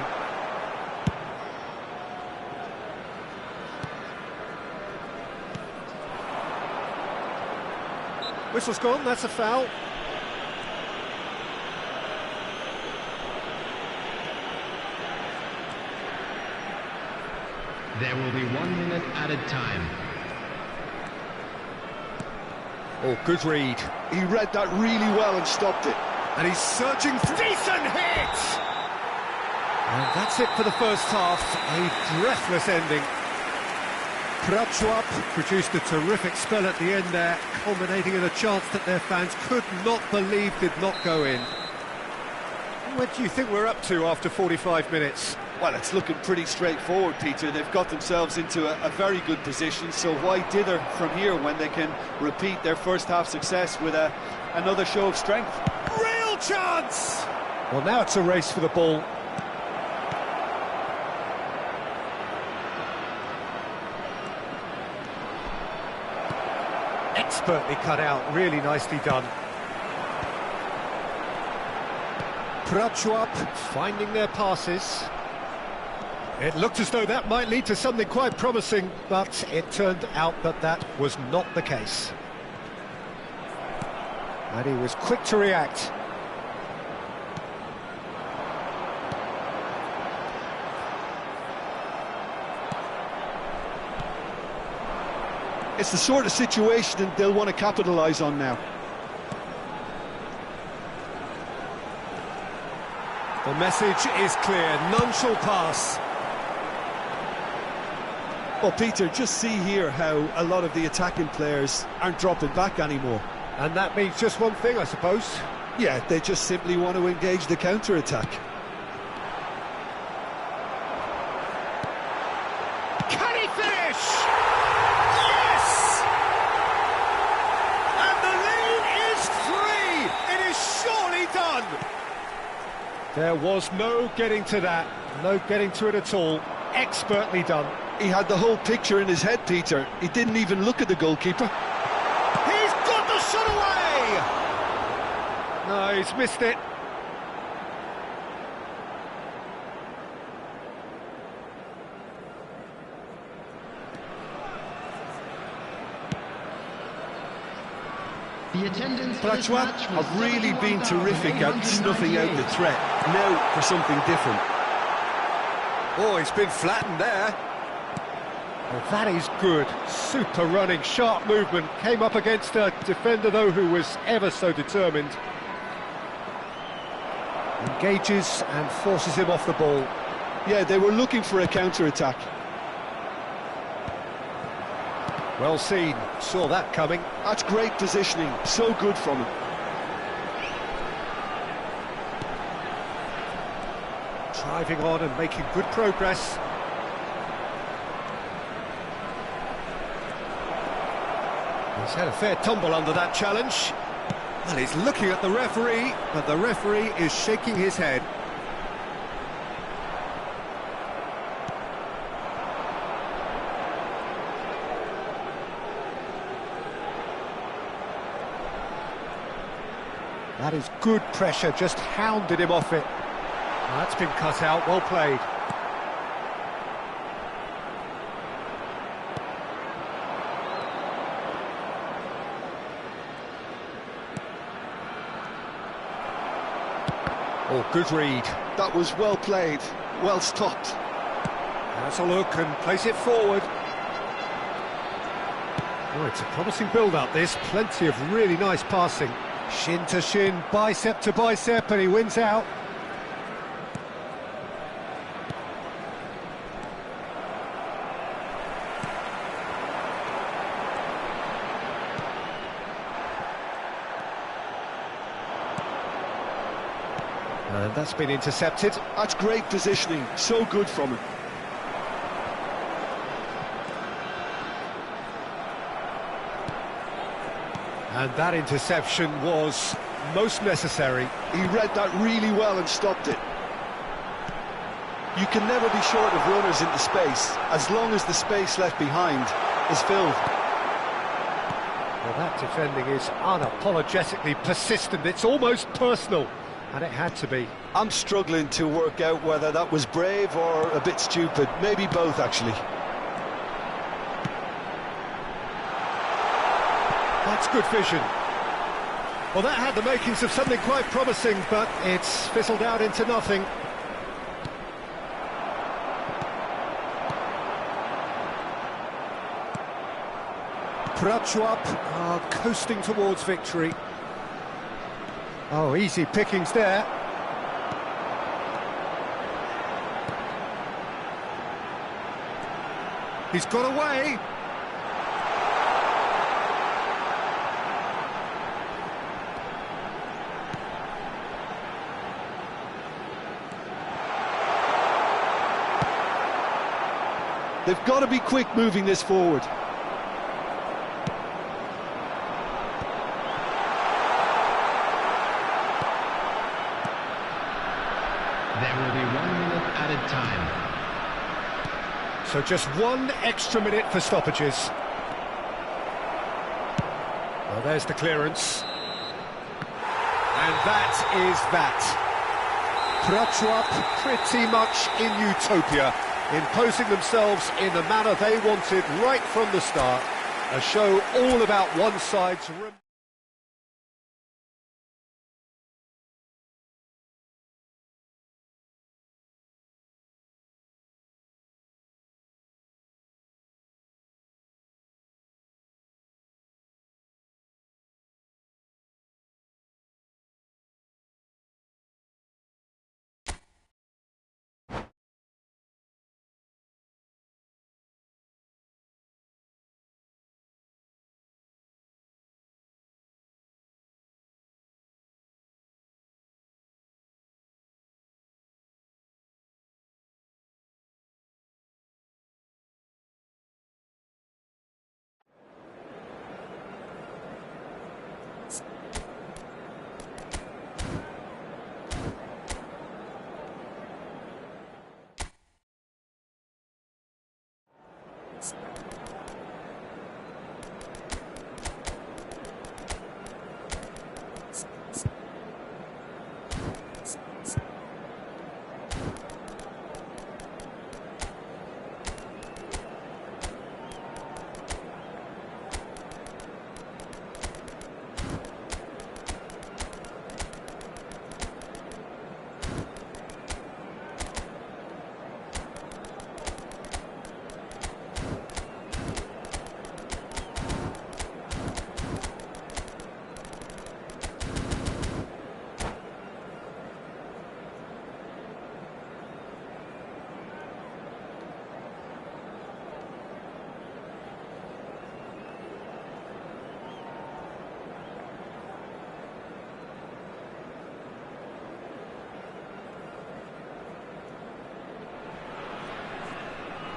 S1: Whistle's gone, that's a foul.
S3: There will be 1 minute added time.
S1: Oh, good read.
S2: He read that really well and stopped it.
S1: And he's surging. Decent hit! And that's it for the first half. A breathless ending. Prachuap produced a terrific spell at the end there, culminating in a chance that their fans could not believe did not go in. What do you think we're up to after 45 minutes?
S2: Well, it's looking pretty straightforward, Peter. They've got themselves into a very good position, so why dither from here when they can repeat their first half success with another show of strength?
S1: Real chance! Well, now it's a race for the ball. Expertly cut out, really nicely done. Prachuap finding their passes. It looked as though that might lead to something quite promising, but it turned out that that was not the case. And he was quick to react.
S2: It's the sort of situation that they'll want to capitalise on now.
S1: The message is clear, none shall pass.
S2: Well, Peter, just see here how a lot of the attacking players aren't dropping back anymore.
S1: And that means just one thing, I suppose.
S2: Yeah, they just simply want to engage the counter-attack.
S1: Can he finish? Yes! And the lead is 3! It is surely done! There was no getting to that, no getting to it at all. Expertly done.
S2: He had the whole picture in his head, Peter. He didn't even look at the goalkeeper.
S1: He's got the shot away! No, he's missed it.
S3: The attendance for this match
S2: Prachuap
S3: was
S2: have really been terrific at snuffing out the threat. Now for something different.
S1: Oh, he's been flattened there. Well, that is good. Super running, sharp movement. Came up against a defender, though, who was ever so determined. Engages and forces him off the ball.
S2: Yeah, they were looking for a counter-attack.
S1: Well seen. Saw that coming.
S2: That's great positioning. So good from him.
S1: Driving on and making good progress. He's had a fair tumble under that challenge. Well, he's looking at the referee, but the referee is shaking his head. That is good pressure, just hounded him off it. Well, that's been cut out, well played. Oh, good read.
S2: That was well played, well stopped.
S1: Has a look and place it forward. Oh, it's a promising build-up, this. Plenty of really nice passing. Shin to shin, bicep to bicep, and he wins out. And that's been intercepted.
S2: That's great positioning, so good from him.
S1: And that interception was most necessary.
S2: He read that really well and stopped it. You can never be short of runners into space, as long as the space left behind is filled.
S1: Well, that defending is unapologetically persistent. It's almost personal, and it had to be.
S2: I'm struggling to work out whether that was brave or a bit stupid. Maybe both, actually.
S1: That's good vision. Well, that had the makings of something quite promising, but it's fizzled out into nothing. Prachuap are coasting towards victory. Oh, easy pickings there. He's got away.
S2: They've got to be quick moving this forward.
S3: There will be 1 minute added time.
S1: So just 1 extra minute for stoppages. Well, there's the clearance. And that is that. Prachuap pretty much in utopia, imposing themselves in the manner they wanted right from the start. A show all about one side's...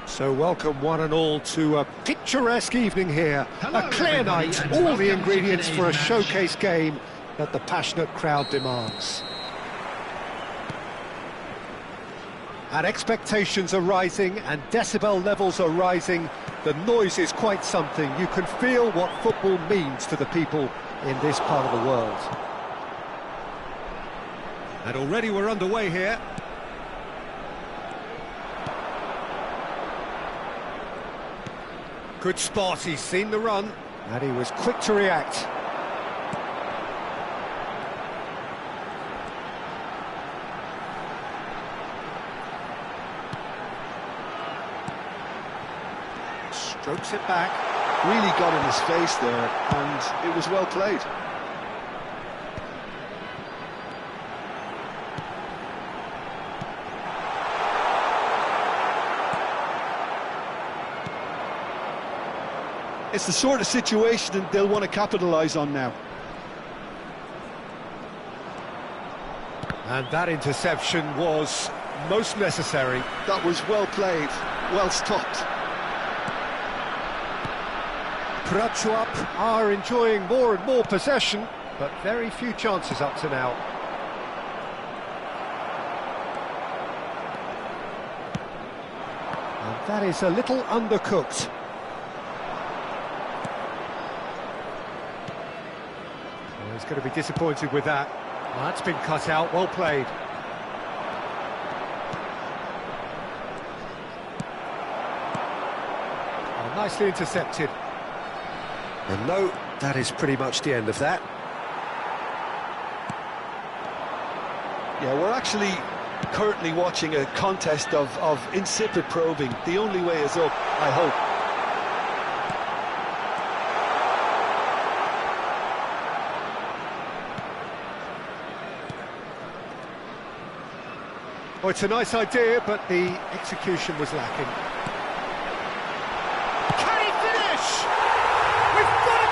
S1: So welcome one and all to a picturesque evening here.
S3: Hello,
S1: a clear
S3: everybody,
S1: night,
S3: and
S1: all
S3: welcome
S1: the
S3: to
S1: ingredients
S3: today's
S1: for a
S3: match.
S1: showcase game that the passionate crowd demands. And expectations are rising and decibel levels are rising. The noise is quite something. You can feel what football means to the people in this part of the world. And already we're underway here. Good spot, he's seen the run, and he was quick to react. Strokes it back.
S2: Really got in his face there, and it was well played. It's the sort of situation that they'll want to capitalise on now.
S1: And that interception was most necessary.
S2: That was well played, well stopped.
S1: Prachuap are enjoying more and more possession, but very few chances up to now. And that is a little undercooked. Well, he's going to be disappointed with that. Well, that's been cut out, well played. Oh, nicely intercepted. And no, that is pretty much the end of that.
S2: Yeah, we're actually currently watching a contest of insipid probing. The only way is up, I hope.
S1: Well, it's a nice idea, but the execution was lacking. Can he finish? We've got a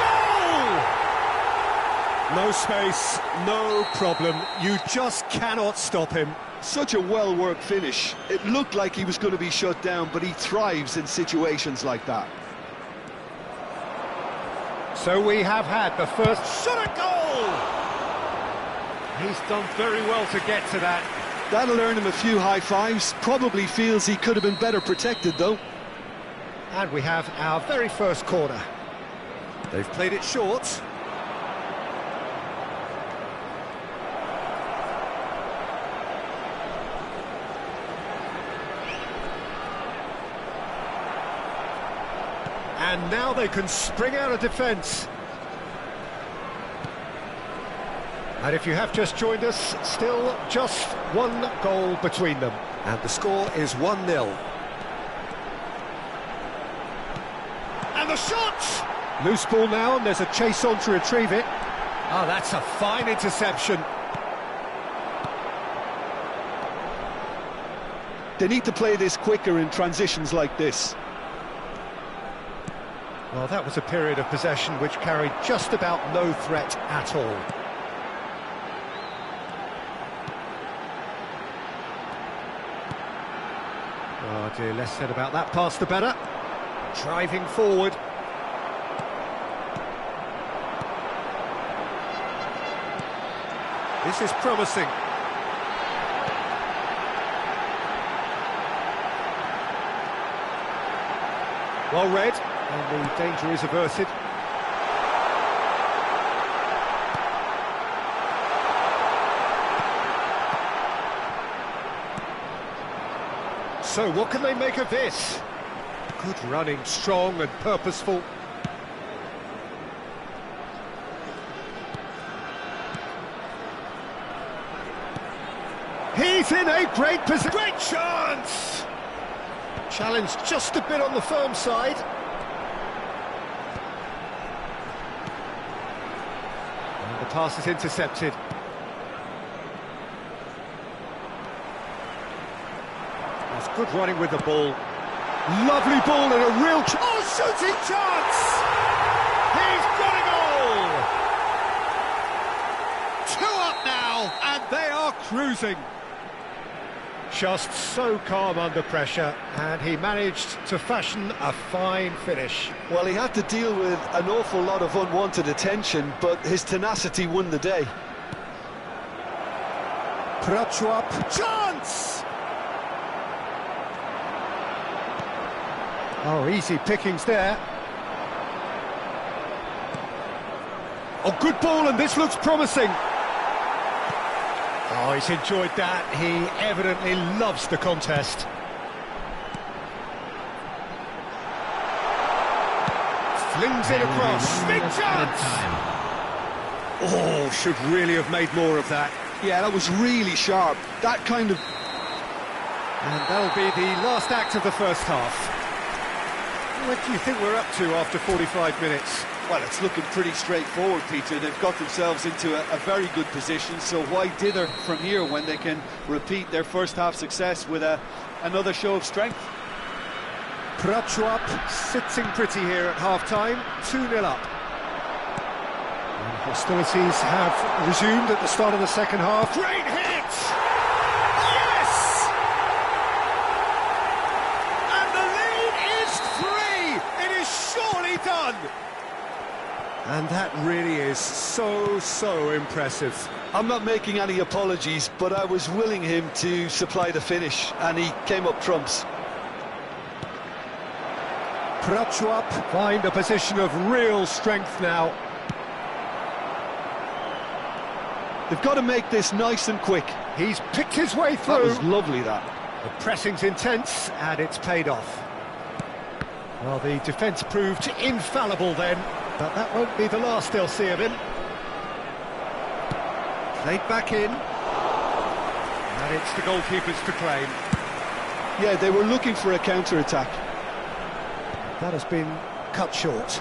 S1: goal! No space, no problem. You just cannot stop him.
S2: Such a well-worked finish. It looked like he was going to be shut down, but he thrives in situations like that.
S1: So we have had the first shot at goal! He's done very well to get to that.
S2: That'll earn him a few high fives. Probably feels he could have been better protected, though.
S1: And we have our very first corner. They've played it short. And now they can spring out of defence. And if you have just joined us, still just one goal between them. And the score is 1-0. And the shot! Loose ball now, and there's a chase on to retrieve it. Oh, that's a fine interception.
S2: They need to play this quicker in transitions like this.
S1: Well, that was a period of possession which carried just about no threat at all. Oh dear, less said about that pass the better. Driving forward. This is promising. Well read, and the danger is averted. So what can they make of this? Good running, strong and purposeful. He's in a great position. Great chance! Challenge just a bit on the firm side. And the pass is intercepted. That's good running with the ball. Lovely ball and a real shooting chance! He's got a goal! 2 up now, and they are cruising. Just so calm under pressure, and he managed to fashion a fine finish.
S2: Well, he had to deal with an awful lot of unwanted attention, but his tenacity won the day.
S1: Prachuap, chance! Oh, easy pickings there. Oh, good ball, and this looks promising. Oh, he's enjoyed that. He evidently loves the contest. Flings it across. Big chance! Oh, should really have made more of that.
S2: Yeah, that was really sharp. That kind of...
S1: And that'll be the last act of the first half. What do you think we're up to after 45 minutes?
S2: Well, it's looking pretty straightforward, Peter. They've got themselves into a very good position, so why dither from here when they can repeat their first-half success with another show of strength?
S1: Prachuap sitting pretty here at half-time, 2-0 up. And hostilities have resumed at the start of the second half. Great hit! Yes! And the lead is 3! It is surely done! And that really is so impressive.
S2: I'm not making any apologies, but I was willing him to supply the finish, and he came up trumps.
S1: Prachuap find a position of real strength now.
S2: They've got to make this nice and quick.
S1: He's picked his way through.
S2: That was lovely, that.
S1: The pressing's intense, and it's paid off. Well, the defence proved infallible then, but that won't be the last they'll see of him. Played back in. And it's the goalkeepers to claim.
S2: Yeah, they were looking for a counter-attack.
S1: That has been cut short.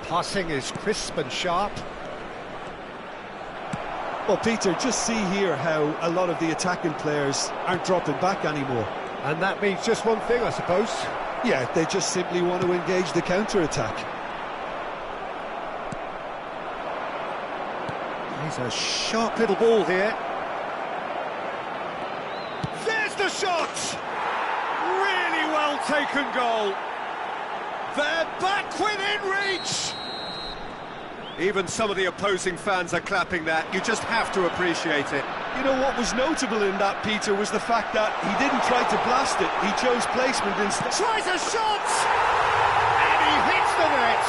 S1: Passing is crisp and sharp.
S2: Well, Peter, just see here how a lot of the attacking players aren't dropping back anymore.
S1: And that means just one thing, I suppose.
S2: Yeah, they just simply want to engage the counter-attack.
S1: He's a sharp little ball here. There's the shot! Really well taken goal. They're back within reach! Even some of the opposing fans are clapping that. You just have to appreciate it.
S2: You know what was notable in that, Peter, was the fact that he didn't try to blast it. He chose placement instead.
S1: Tries a shot! And he hits the net!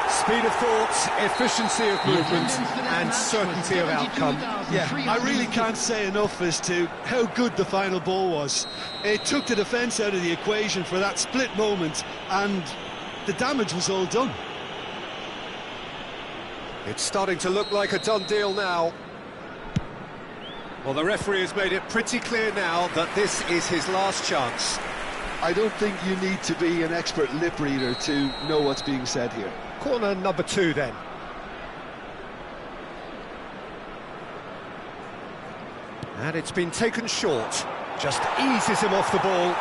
S1: Speed of thought, efficiency of movement, and certainty of outcome.
S2: Yeah, I really can't say enough as to how good the final ball was. It took the defence out of the equation for that split moment, and the damage was all done.
S1: It's starting to look like a done deal now. Well, the referee has made it pretty clear now that this is his last chance.
S2: I don't think you need to be an expert lip reader to know what's being said here.
S1: Corner number 2 then. And it's been taken short. Just eases him off the ball.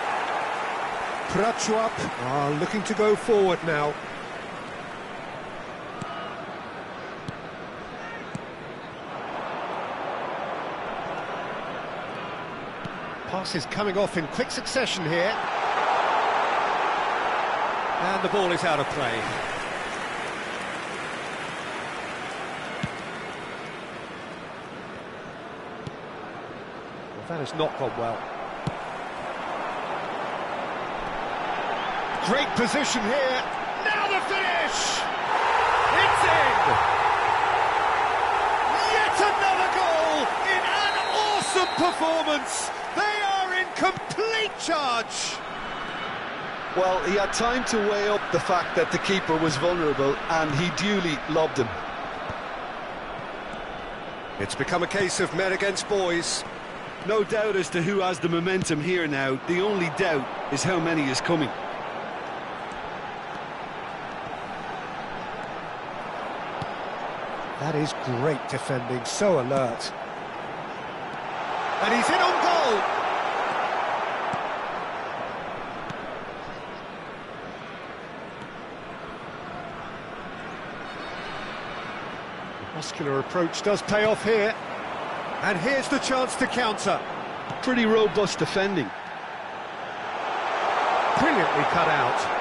S1: Prachuap are looking to go forward now. Pass is coming off in quick succession here. And the ball is out of play. Well, that has not gone well. Great position here. Now the finish! It's in! Yet another goal in an awesome performance! They are in complete charge!
S2: Well, he had time to weigh up the fact that the keeper was vulnerable, and he duly lobbed him.
S1: It's become a case of men against boys.
S2: No doubt as to who has the momentum here now. The only doubt is how many is coming.
S1: That is great defending, so alert. And he's in on goal! The muscular approach does pay off here. And here's the chance to counter.
S2: Pretty robust defending.
S1: Brilliantly cut out.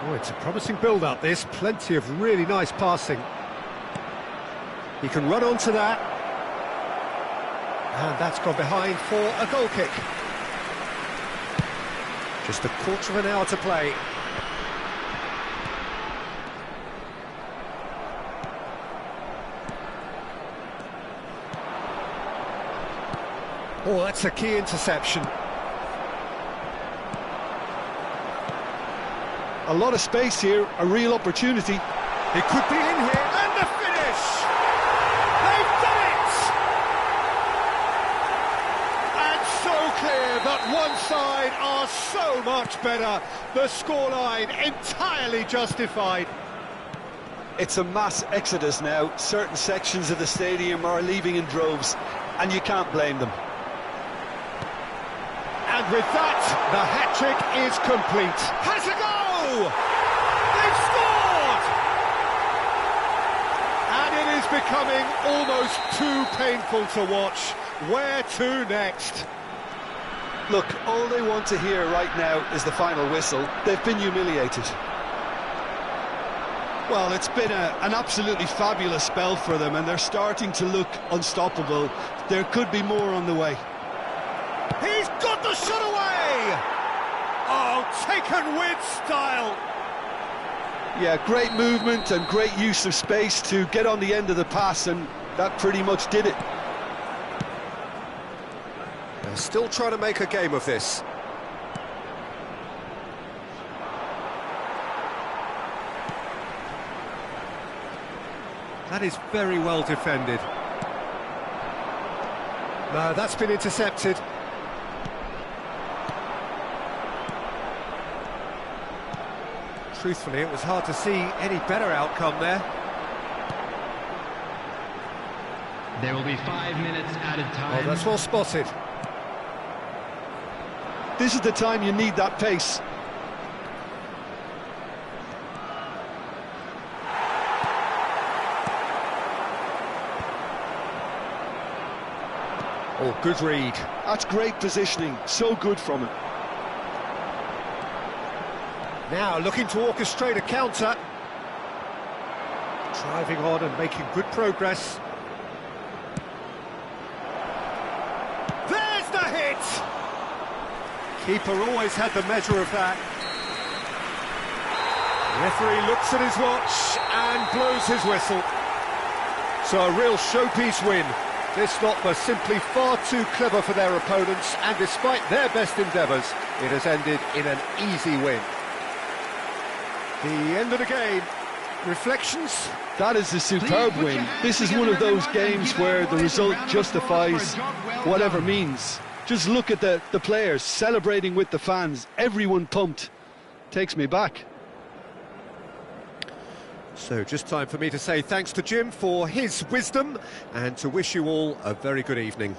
S1: Oh, it's a promising build-up, this. Plenty of really nice passing. He can run onto that. And that's gone behind for a goal kick. Just a quarter of an hour to play. Oh, that's a key interception.
S2: A lot of space here, a real opportunity.
S1: It could be in here, and the finish! They've done it! side are so much better. The scoreline entirely justified.
S2: It's a mass exodus now. Certain sections of the stadium are leaving in droves, and you can't blame them.
S1: And with that, the hat-trick is complete. Has a go! They've scored! And it is becoming almost too painful to watch. Where to next?
S2: Look, all they want to hear right now is the final whistle. They've been humiliated.
S4: Well, it's been an absolutely fabulous spell for them, and they're starting to look unstoppable. There could be more on the way.
S1: He's got the shot away! Oh, taken with style!
S2: Yeah, great movement and great use of space to get on the end of the pass, and that pretty much did it.
S1: They're still trying to make a game of this. That is very well defended. No, that's been intercepted. Truthfully, it was hard to see any better outcome there.
S3: There will be 5 minutes added time.
S1: Oh, that's well spotted.
S2: This is the time you need that pace.
S1: Oh, good read.
S2: That's great positioning, so good from him.
S1: Now looking to orchestrate a counter. Driving on and making good progress. There's the hit! Keeper always had the measure of that. Referee looks at his watch and blows his whistle. So a real showpiece win. This lot was simply far too clever for their opponents, and despite their best endeavours, it has ended in an easy win. The end of the game. Reflections?
S2: That is a superb win. This is one of those games where the result justifies whatever means. Just look at the players celebrating with the fans. Everyone pumped. Takes me back.
S1: So just time for me to say thanks to Jim for his wisdom and to wish you all a very good evening.